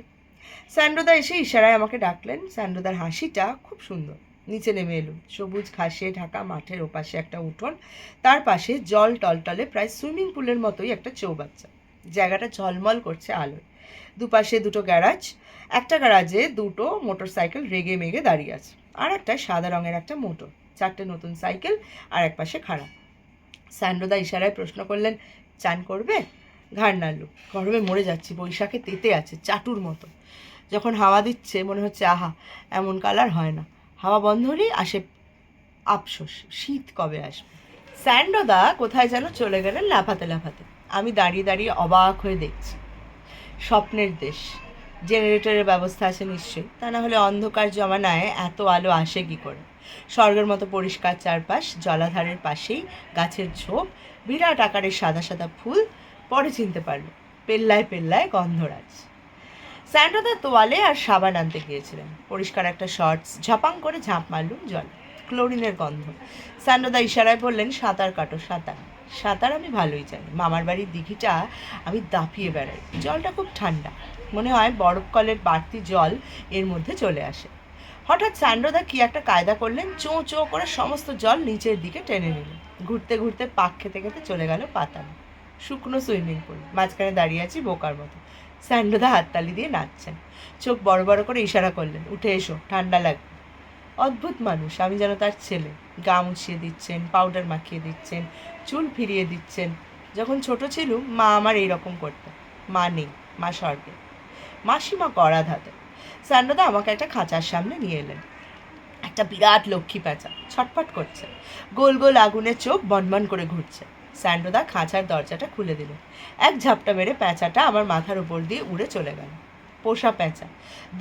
স্যান্ডোদা এসে ইশারায় আমাকে ডাকলেন। স্যান্ডোদার হাসিটা খুব সুন্দর। নিচে নেমে এলুম। সবুজ ঘাসে ঢাকা মাঠের ওপাশে একটা উঠোন, তার পাশে জল টলটলে প্রায় সুইমিং পুলের মতোই একটা চৌবাচ্চা। জায়গাটা ঝলমল করছে আলোয়। দুপাশে 2টো গ্যারাজ, একটা গ্যারাজে 2টো মোটরসাইকেল রেগে মেগে দাঁড়িয়ে আছে, আর একটা সাদা রঙের একটা মোটর, 4টে নতুন সাইকেল আর এক পাশে খাড়া। স্যান্ডোদা ইশারায় প্রশ্ন করলেন, চান করবে? ঘাড় নাড়ল। গরমে মরে যাচ্ছি, বৈশাখে তেতে আছে চাটুর মতো। যখন হাওয়া দিচ্ছে মনে হচ্ছে, আহা, এমন কালার হয় না। হাওয়া বন্ধ হলেই আসে আফসোস, শীত কবে আসবে। স্যান্ডোদা কোথায় যেন চলে গেলেন লাফাতে লাফাতে। আমি দাঁড়িয়ে দাঁড়িয়ে অবাক হয়ে দেখছি। স্বপ্নের দেশ, জেনারেটরের ব্যবস্থা আছে নিশ্চয়ই, তা না হলে অন্ধকার জমানায় এত আলো আসে কি করে। স্বর্গের মতো পরিষ্কার চারপাশ, জলাধারের পাশেই গাছের ঝোপ, বিরাট আকারের সাদা সাদা ফুল। পরে চিনতে পারল, পেল্লায় পেল্লায় গন্ধরাজ। স্যান্ডোদা তোয়ালে আর সাবান আনতে গিয়েছিলেন। পরিষ্কার একটা শর্টস, ঝাপাং করে ঝাঁপ মারলুম জল, ক্লোরিনের গন্ধ। স্যান্ডোদা ইশারায় বললেন, সাঁতার কাটো, সাঁতার। সাঁতার আমি ভালোই জানি, মামার বাড়ির দিঘিটা আমি দাপিয়ে বেড়াই। জলটা খুব ঠান্ডা, মনে হয় বরফ কলের বাড়তি জল এর মধ্যে চলে আসে। হঠাৎ স্যান্ডোদা কি একটা কায়দা করলেন, চোঁ চোঁ করে সমস্ত জল নিচের দিকে টেনে নিলেন। ঘুরতে ঘুরতে পাক খেতে খেতে চলে গেল পাতালে। শুকনো সুইমিং পুল, মাঝখানে দাঁড়িয়ে আছি বোকার মতো। স্যান্ডোদা হাততালি দিয়ে নাচছেন, চোখ বড় বড় করে ইশারা করলেন, উঠে এসো, ঠান্ডা লাগবে। অদ্ভুত মানুষ, আমি যেন তার ছেলে। গা মুছিয়ে দিচ্ছেন, পাউডার মাখিয়ে দিচ্ছেন, চুল ফিরিয়ে দিচ্ছেন। যখন ছোট ছিলুম মা আমার এইরকম করতেন। মা নেই, মা স্বর্গে। মাসিমা কড়া ধাতে। স্যান্ডোদা আমাকে একটা খাঁচার সামনে নিয়ে এলেন। একটা বিরাট লক্ষ্মী প্যাঁচা ছটফট করছে, গোল গোল আগুনের চোখ বনবন করে ঘুরছে। স্যান্ডোদা খাঁচার দরজাটা খুলে দিল। এক ঝাপটা মেরে প্যাঁচাটা আমার মাথার উপর দিয়ে উড়ে চলে গেল। পোষা প্যাঁচা,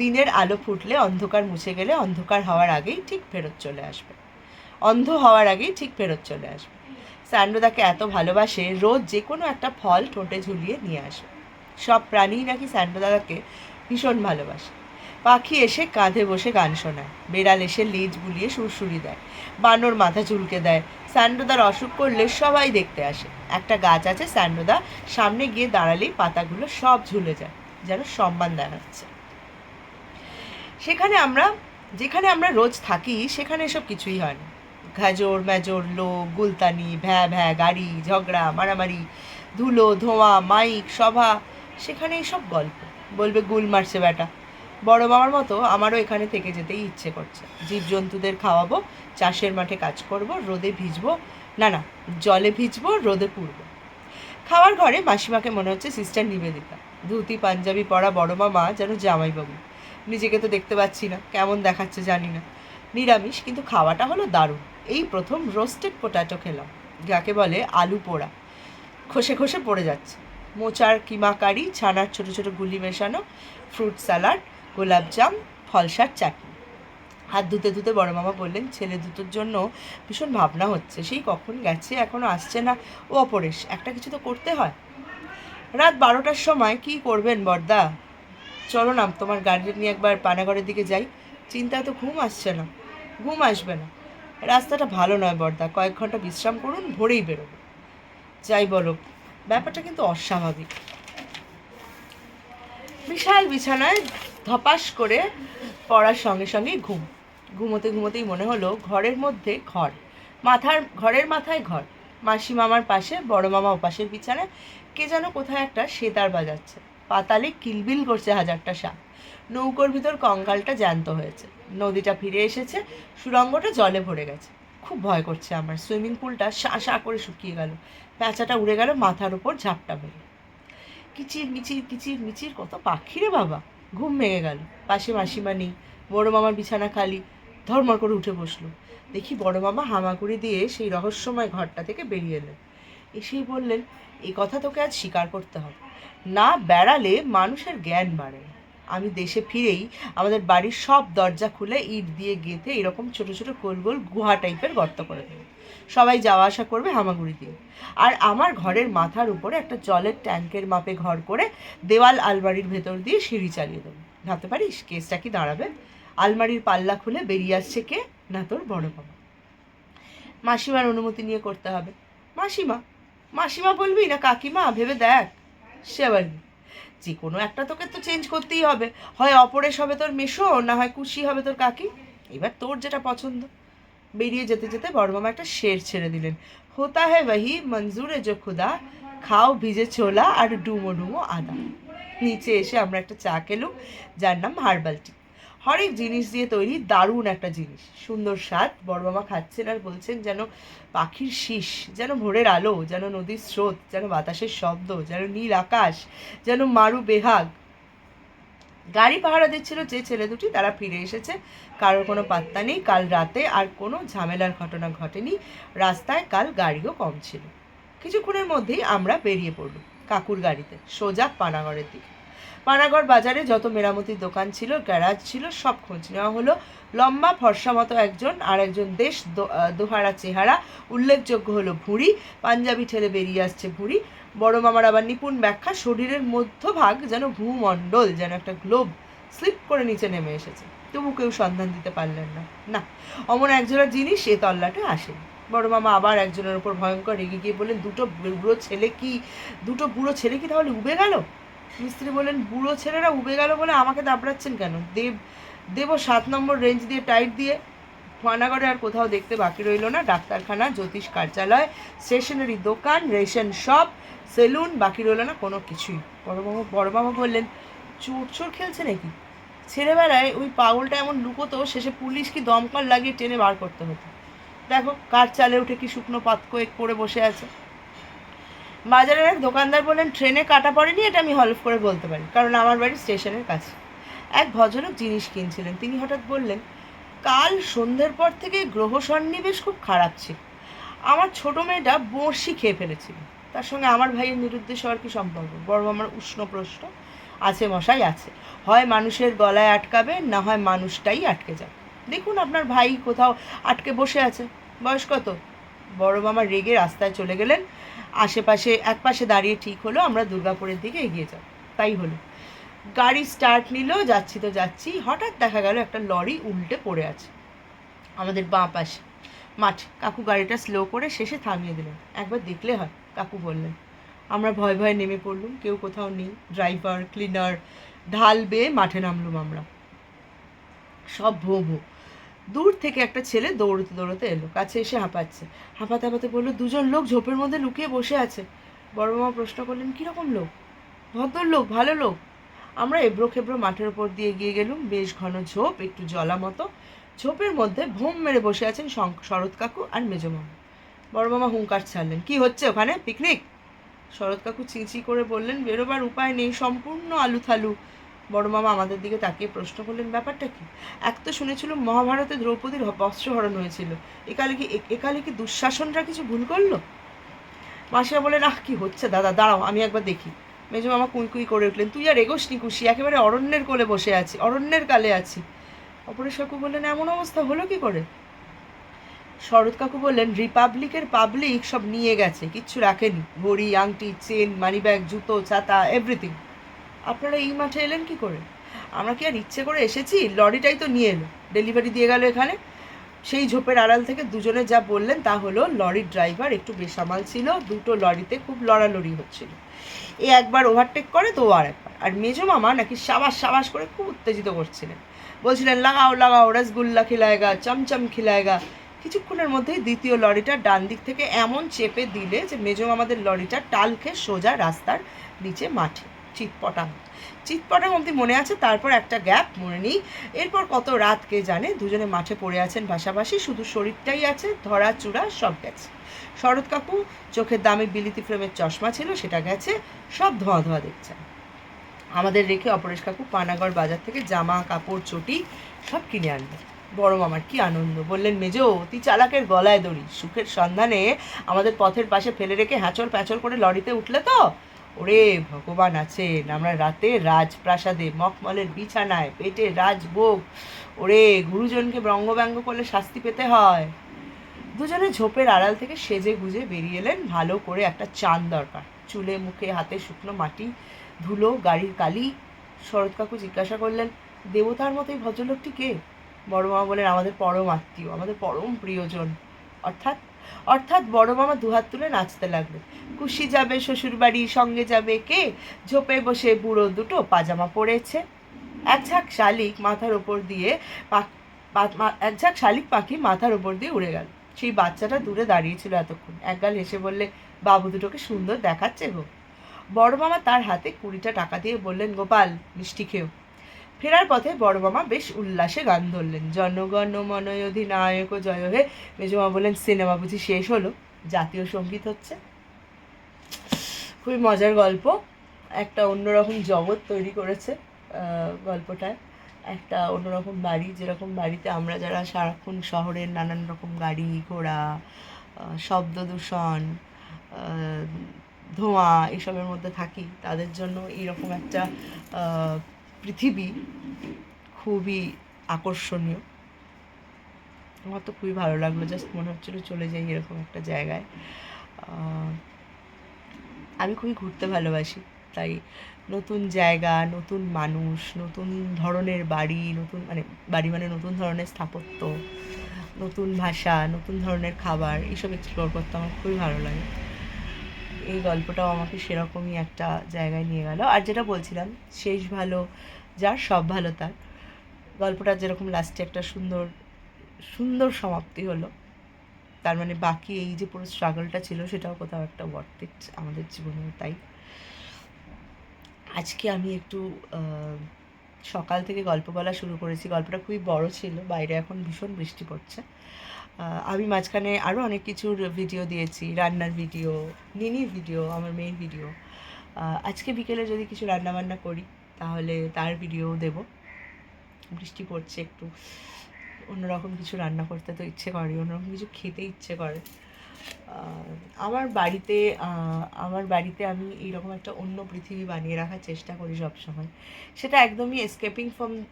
দিনের আলো ফুটলে অন্ধকার মুছে গেলে অন্ধকার হওয়ার আগেই ঠিক ফেরত চলে আসবে, অন্ধ হওয়ার আগেই ঠিক ফেরত চলে আসবে। স্যান্ডোদাকে এত ভালোবাসে, রোজ যে কোনো একটা ফল ঠোঁটে ঝুলিয়ে নিয়ে আসে। সব প্রাণীই নাকি স্যান্ডোদাকে ভীষণ ভালোবাসে। পাখি এসে কাঁধে বসে গান শোনায়, বেড়াল এসে লেজ বুলিয়ে সুরসুরি দেয়, বানর মাথা চুলকে দেয়। স্যান্ডোদার অসুখ করলে সবাই দেখতে আসে। একটা গাছ আছে, স্যান্ডোদা সামনে গিয়ে দাঁড়ালেই পাতাগুলো সব ঝুলে যায়, যেন সম্মান দেখাচ্ছে। যেখানে আমরা রোজ থাকি সেখানে এসব কিছুই হয় না। ঘাজর মেজর লোক, গুলতানি, ভ্যা ভ্যা গাড়ি, ঝগড়া, মারামারি, ধুলো, ধোঁয়া, মাইক, সভা, সেখানে এসব গল্প। বলবে গুল মারছে বেটা। বড় মামার মতো আমারও এখানে থেকে যেতেই ইচ্ছে করছে। জীবজন্তুদের খাওয়াবো, চাষের মাঠে কাজ করব, রোদে ভিজবো, না জলে ভিজবো, রোদে পুড়বো। খাওয়ার ঘরে মাসিমাকে মনে হচ্ছে সিস্টার নিবেদিতা। ধুতি পাঞ্জাবি পরা বড় মামা যেন জামাইবাবু। নিজেকে তো দেখতে পাচ্ছি না, কেমন দেখাচ্ছে জানি না। নিরামিষ, কিন্তু খাওয়াটা হলো দারুণ। এই প্রথম রোস্টেড পোটাটো খেলাম, যাকে বলে আলু পোড়া, খসে খসে পড়ে যাচ্ছে। মোচার কিমা কারি, ছানার ছোট ছোট গুলি মেশানো, ফ্রুট স্যালাড, গোলাপজাম, ফলসার চাটনি। হাত ধুতে ধুতে বড় মামা বললেন, ছেলে দুটোর জন্য ভীষণ ভাবনা হচ্ছে। সেই কখন গেছে, এখনো আসছে না। ও অপরেশ, একটা কিছু তো করতে হয়। রাত 12টার সময় কি করবেন বড়দা? চলো না, তোমার গাড়ি নিয়ে একবার পানাগড়ের দিকে যাই। চিন্তায় তো ঘুম আসছে না। ঘুম আসবে না, রাস্তাটা ভালো নয় বড়দা, কয়েক ঘন্টা বিশ্রাম করুন, ভোরেই বেরোবো। যাই বলো, ব্যাপারটা কিন্তু অস্বাভাবিক। বিশাল বিছানায় ধপাস করে পড়ার সঙ্গে সঙ্গে ঘুমোতে ঘুমোতেই মনে হলো ঘরের মধ্যে ঘর, ঘরের মাথায় ঘর। মাসি মামার পাশে, বড় মামা ওপাশের বিছানায়। কে যেন কোথায় একটা সেতার বাজাচ্ছে। পাতালে কিলবিল করছে হাজারটা সাপ। নৌকোর ভিতর কঙ্কালটা জ্যান্ত হয়েছে। নদীটা ফিরে এসেছে, সুড়ঙ্গটা জলে ভরে গেছে। খুব ভয় করছে আমার। সুইমিং পুলটা শা করে শুকিয়ে গেল। প্যাঁচাটা উড়ে গেল মাথার উপর ঝাপটা মেরে। কিচির মিচির কিচির মিচির, কত পাখি রে বাবা। ঘুম ভেঙে গেল। পাশে মাসিমা নেই, বড় মামার বিছানা খালি। ধর্মর করে উঠে বসলো। দেখি বড় মামা হামাগুড়ি দিয়ে সেই রহস্যময় ঘরটা থেকে বেরিয়ে এলেন। এসেই বললেন, এই কথা তোকে আজ স্বীকার করতে হবে, না বেড়ালে মানুষের জ্ঞান বাড়ে না। আমি দেশে ফিরেই আমাদের বাড়ির সব দরজা খুলে ইট দিয়ে গেঁথে এরকম ছোট ছোট গোল গোল গুহা টাইপের গর্ত করে দেবো। সবাই যাওয়া আসা করবে হামাগুড়ি দিয়ে। আর আমার ঘরের মাথার উপরে একটা জলের ট্যাঙ্কের মাপে ঘর করে দেওয়াল আলমারির ভেতর দিয়ে সিঁড়ি চালিয়ে দেবো। ভাবতে পারিস কেসটা কি দাঁড়াবে? আলমারির পাল্লা খুলে বেরিয়ে আসছে কে? না তোর বড় বাবা। মাসিমার অনুমতি নিয়ে করতে হবে। মাসিমা মাসিমা বলবি না কাকিমা, ভেবে দেখ। সে আবার যে কোনো একটা তোকে তো চেঞ্জ করতেই হবে। হয় অপরেশ হবে তোর মেশো, না হয় কুশি হবে তোর কাকি। এবার তোর যেটা পছন্দ। বেরিয়ে যেতে যেতে বড় মামা একটা শের ছেড়ে দিলেন, হোতা হ্যায় ওয়াহি মঞ্জুরে জো খুদা, খাও ভিজে ছোলা আর ডুমো ডুমো আদা। নিচে এসে আমরা একটা চা খেলুম, যার নাম হার্বাল টি। হরেক জিনিস দিয়ে তৈরি, দারুণ একটা জিনিস, সুন্দর স্বাদ। বড় মামা খাচ্ছেন আর বলছেন, যেন পাখির শীষ, যেন ভোরের আলো, যেন নদীর স্রোত, যেন বাতাসের শব্দ, যেন নীল আকাশ, যেন মারু বেহাগ। গাড়ি পাহারা দিচ্ছিল যে ছেলে দুটি, তারা ফিরে এসেছে। কারোর কোনো পাত্তা নেই। কাল রাতে আর কোনো ঝামেলার ঘটনা ঘটেনি। রাস্তায় কাল গাড়িও কম ছিল। কিছুক্ষণের মধ্যেই আমরা বেরিয়ে পড়ল কাকুর গাড়িতে, সোজা পানাগড়ের দিকে। পানাগড় বাজারে যত মেরামতির দোকান ছিল, গ্যারাজ ছিল, সব খোঁজ নেওয়া হলো। লম্বা ফর্সা মতো একজন, আর একজন দেশ দোহারা চেহারা, উল্লেখযোগ্য হলো ভুঁড়ি, পাঞ্জাবি ঠেলে বেরিয়ে আসছে ভুঁড়ি। বড় মামার আবার নিপুণ ব্যাখ্যা, শরীরের মধ্যভাগ যেন ভূমণ্ডল, যেন একটা গ্লোব স্লিপ করে নিচে নেমে এসেছে। তবু কেউ সন্ধান দিতে পারলেন না। না, অমন একজোড়া জিনিস এ তল্লাটে আসেনি। বড় মামা আবার একজনের উপর ভয়ঙ্কর রেগে গিয়ে বললেন, দুটো বুড়ো ছেলে কি তাহলে উবে গেল? মিস্ত্রি বললেন, বুড়ো ছেলেরা উবে গেল বলে আমাকে দাবড়াচ্ছেন কেন? দেব 7 নম্বর রেঞ্জ দিয়ে টাইট দিয়ে খোয়ানাগড়ে আর কোথাও দেখতে বাকি রইল না। ডাক্তারখানা, জ্যোতিষ কার্যালয়, স্টেশনারি দোকান, রেশন শপ, সেলুন, বাকি রইল না কোনো কিছুই। বড় মামা বললেন, চোর চোর খেলছে নাকি? ছেলেবেলায় ওই পাগলটা এমন লুকোতো, শেষে পুলিশ কি দমকল লাগিয়ে টেনে বার করতে হতো। দেখো কার চালে উঠে কি শুকনো পাত কয়েক পড়ে বসে আছে। বাজারের এক দোকানদার বললেন, ট্রেনে কাটা পড়েনি, এটা আমি হলফ করে বলতে পারি, কারণ আমার বাড়ি স্টেশনের কাছে। এক ভদ্রলোক জিনিস কিনছিলেন, তিনি হঠাৎ বললেন, কাল সন্ধ্যের পর থেকে গ্রহ সন্নিবেশ খুব খারাপ ছিল। আমার ছোট মেয়েটা বড়শি খেয়ে ফেলেছিল। তার সঙ্গে আমার ভাইয়ের নিরুদ্দেশ হওয়ার কি সম্পর্ক? বড় আমার উষ্ণ প্রশ্ন। আছে মশাই, আছে। হয় মানুষের গলায় আটকাবে, না হয় মানুষটাই আটকে যাবে। দেখুন আপনার ভাই কোথাও আটকে বসে আছে। বয়স কত? বড় মামা রেগে রাস্তায় চলে গেলেন। এক পাশে দাঁড়িয়ে ঠিক হলো আমরা দুর্গাপুরের দিকে এগিয়ে যাব। তাই হলো। গাড়ি স্টার্ট নিল, যাচ্ছি তো যাচ্ছি, হঠাৎ দেখা গেল একটা লরি উল্টে পড়ে আছে আমাদের বাঁ পাশে মাঠ। কাকু গাড়িটা স্লো করে শেষে থামিয়ে দিলেন। একবার দেখলে হয়, কাকু বললেন। আমরা ভয়ে ভয়ে নেমে পড়লুম, কেউ কোথাও নেই। ড্রাইভার, ক্লিনার, ঢাল বেয়ে মাঠে নামলুম আমরা। সব ভোঁ ভোঁ। দূর থেকে একটা ছেলে দৌড়তে দৌড়তে এলো, কাছে এসে হাঁপাচ্ছে। হাঁপাতে হাঁপাতে বললো, দুজন লোক ঝোপের মধ্যে লুকিয়ে বসে আছে। বড় মামা প্রশ্ন করলেন, কীরকম লোক? ভদ্রলোক, ভালো লোক। আমরা এবড়ো খেবড়ো মাঠের ওপর দিয়ে এগিয়ে গেলুম। বেশ ঘন ঝোপ, একটু জলা মতো। ঝোপের মধ্যে ভোম মেরে বসে আছেন শরৎ কাকু আর মেজো মামা। বড় মামা হুঙ্কার ছাড়লেন, কি হচ্ছে ওখানে, পিকনিক? শরৎ কাকু চিঁচি করে বললেন, বেরোবার উপায় নেই, সম্পূর্ণ আলুথালু। বড় মামা আমাদের দিকে তাকিয়ে প্রশ্ন করলেন, ব্যাপারটা কি? এক তো শুনেছিল মহাভারতে দ্রৌপদীর বস্ত্রহরণ হয়েছিল, একালে কি দুঃশাসনরা কিছু ভুল করলো? মাসিরা বলেন, আহ কি হচ্ছে দাদা, দাঁড়াও আমি একবার দেখি। মেজো মামা কুই করে উঠলেন, তুই আর এগোসনি খুশি, একেবারে অরণ্যের কোলে বসে আছি, অরণ্যের কালে আছি। অপরেশ কাকু বললেন, এমন অবস্থা হলো কি করে? শরৎ কাকু বললেন, রিপাবলিকের পাবলিক সব নিয়ে গেছে, কিচ্ছু রাখেনি। ঘড়ি, আংটি, চেন, মানিব্যাগ, জুতো, ছাতা, এভরিথিং। আপনারা এই মাঠে এলেন কি করে? আমরা কি আর ইচ্ছে করে এসেছি? লরিটাই তো নিয়ে এলো, ডেলিভারি দিয়ে গেল এখানে। সেই ঝোপের আড়াল থেকে দুজনে যা বললেন তা হলো, লরির ড্রাইভার একটু বেসামাল ছিল, দুটো লরিতে খুব লড়ালড়ি হচ্ছিল। এ একবার ওভারটেক করে তো আর একবার। আর মেজো মামা নাকি সাবাস সাবাস করে খুব উত্তেজিত করছিলেন, বলছিলেন, লাগাও লাগাও, রসগুল্লা খিলায়গা, চমচম খিলায়গা। কিছুক্ষণের মধ্যেই দ্বিতীয় লরিটা ডান দিক থেকে এমন চেপে দিলে যে মেজো মামাদের লরিটা টাল খেয়ে সোজা রাস্তার নিচে মাঠে চিৎপটাং অবধি মনে আছে, তারপর একটা গ্যাপ মনে নেই। এরপর কত রাত কে জানে। দুজনে মাঠে পড়ে আছেন ভাসাভাসি, শুধু শরীরটাই আছে, ধরা চূড়া সব গেছে। শরৎ কাকু চোখের দামি বিলিতি ফ্রেমের চশমা ছিল, সেটা গেছে, সব ধোঁয়া ধোঁয়া দেখছেন। আমাদের রেখে অপরেশ কাকু পানাগড় বাজার থেকে জামা কাপড় চটি সব কিনে আনলেন। বড় মামার কি আনন্দ, বললেন, মেজো অতি চালাকের গলায় দড়ি, সুখের সন্ধানে আমাদের পথের পাশে ফেলে রেখে হ্যাঁচড় প্যাচড় করে লরিতে উঠলে তো। ওরে ভগবান আছেন, আমরা রাতে রাজপ্রাসাদে, মখমলের বিছানায়, পেটে রাজভোগ। ওরে গুরুজনকে ব্যঙ্গ করলে শাস্তি পেতে হয়। দুজনে ঝোপের আড়াল থেকে সেজে গুজে বেরিয়ে এলেন। ভালো করে একটা চান দরকার, চুলে মুখে হাতে শুকনো মাটি, ধুলো, গাড়ির কালি। শরৎ কাকু জিজ্ঞাসা করলেন, দেবতার মতো এই ভদ্রলোকটি কে? বড় মামা বলেন, আমাদের পরম আত্মীয়, আমাদের পরম প্রিয়জন। অর্থাৎ অর্থাৎ বড় মামা দুহাত তুলে নাচতে লাগলেন। খুশি যাবে শ্বশুরবাড়ি, সঙ্গে যাবে কে? ঝোপে বসে বুড়ো দুটো পাজামা পরেছে। এক ঝাঁক শালিক পাখি মাথার ওপর দিয়ে উড়ে গেল। সেই বাচ্চাটা দূরে দাঁড়িয়েছিল এতক্ষণ, একগাল হেসে বললে, বাবু দুটোকে সুন্দর দেখাচ্ছে গো। বড় মামা তার হাতে 20টা টাকা দিয়ে বললেন, গোপাল মিষ্টি খেও। ফেরার পথে বড় মামা বেশ উল্লাসে গান ধরলেন, জনগণ মন অধিনায়ক জয় হে। মেজমা বললেন, সিনেমা বুঝি শেষ হলো? জাতীয় সঙ্গীত হচ্ছে। খুবই মজার গল্প, একটা অন্যরকম জগৎ তৈরি করেছে গল্পটায়। একটা অন্যরকম বাড়ি, যেরকম বাড়িতে আমরা যারা সারাক্ষণ শহরের নানান রকম গাড়ি ঘোড়া, শব্দ দূষণ, ধোঁয়া এসবের মধ্যে থাকি, তাদের জন্য এরকম একটা পৃথিবী খুবই আকর্ষণীয়। আমার তো খুবই ভালো লাগলো, জাস্ট মনে হচ্ছিলো চলে যাই এরকম একটা জায়গায়। আমি খুবই ঘুরতে ভালোবাসি, তাই নতুন জায়গা, নতুন মানুষ, নতুন ধরনের বাড়ি, বাড়ি মানে নতুন ধরনের স্থাপত্য, নতুন ভাষা, নতুন ধরনের খাবার, এইসব এক্সপ্লোর করতে আমার খুবই ভালো লাগে। এই গল্পটাও আমাকে সেরকমই একটা জায়গায় নিয়ে গেল। আর যেটা বলছিলাম, শেষ ভালো যার সব ভালো তার, গল্পটা যেরকম লাস্টে একটা সুন্দর সুন্দর সমাপ্তি হলো। তার মানে বাকি এই যে পুরো স্ট্রাগলটা ছিল সেটাও কোথাও একটা ওয়ার্থ ইট আমাদের জীবনেও তাই। আজকে আমি একটু সকাল থেকে গল্প বলা শুরু করেছি। গল্পটা খুবই বড় ছিল, বাইরে এখন ভীষণ বৃষ্টি পড়ছে। আমি মাঝখানে আরও অনেক কিছুর ভিডিও দিয়েছি, রান্নার ভিডিও, নিনির ভিডিও, আমার মেয়ের ভিডিও। আজকে বিকেলে যদি কিছু রান্নাবান্না করি তাহলে তার ভিডিও দেব। বৃষ্টি পড়ছে, একটু অন্যরকম কিছু রান্না করতে তো ইচ্ছে করে, অন্যরকম কিছু খেতে ইচ্ছে করে। আমার বাড়িতে আমি এইরকম একটা অন্য পৃথিবী বানিয়ে রাখার চেষ্টা করি সবসময়। সেটা একদমই এসকেপিং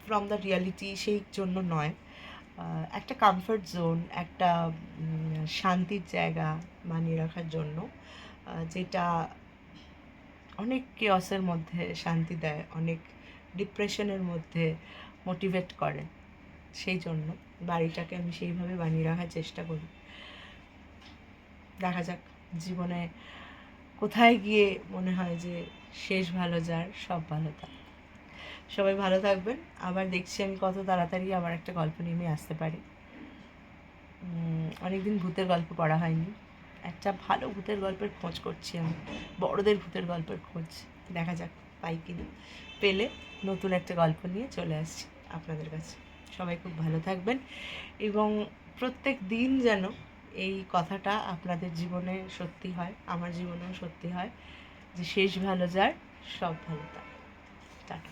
ফ্রম দ্য রিয়ালিটি সেই জন্য নয়, একটা কমফর্ট জোন, একটা শান্তির জায়গা বানিয়ে রাখার জন্য, যেটা অনেক কেয়সের মধ্যে শান্তি দেয়, অনেক ডিপ্রেশনের মধ্যে মোটিভেট করে। সেই জন্য বাড়িটাকে আমি সেইভাবে বানিয়ে রাখার চেষ্টা করি। দেখা যাক জীবনে কোথায় গিয়ে মনে হয় যে শেষ ভালো যার সব ভালো তার। সবাই ভালো থাকবেন। আবার দেখছি আমি কত তাড়াতাড়ি আবার একটা গল্প নিয়ে আসতে পারি। অনেকদিন ভূতের গল্প পড়া হয়নি, একটা ভালো ভূতের গল্পের খোঁজ করছি আমি, বড়দের ভূতের গল্পের খোঁজ। দেখা যাক পাই কিনা, পেলে নতুন একটা গল্প নিয়ে চলে আসছি আপনাদের কাছে। সবাই খুব ভালো থাকবেন এবং প্রত্যেক দিন যেন এই কথাটা আপনাদের জীবনে সত্যি হয়, আমার জীবনেও সত্যি হয় যে শেষ ভালো যার সব ভালো তার। টাটা।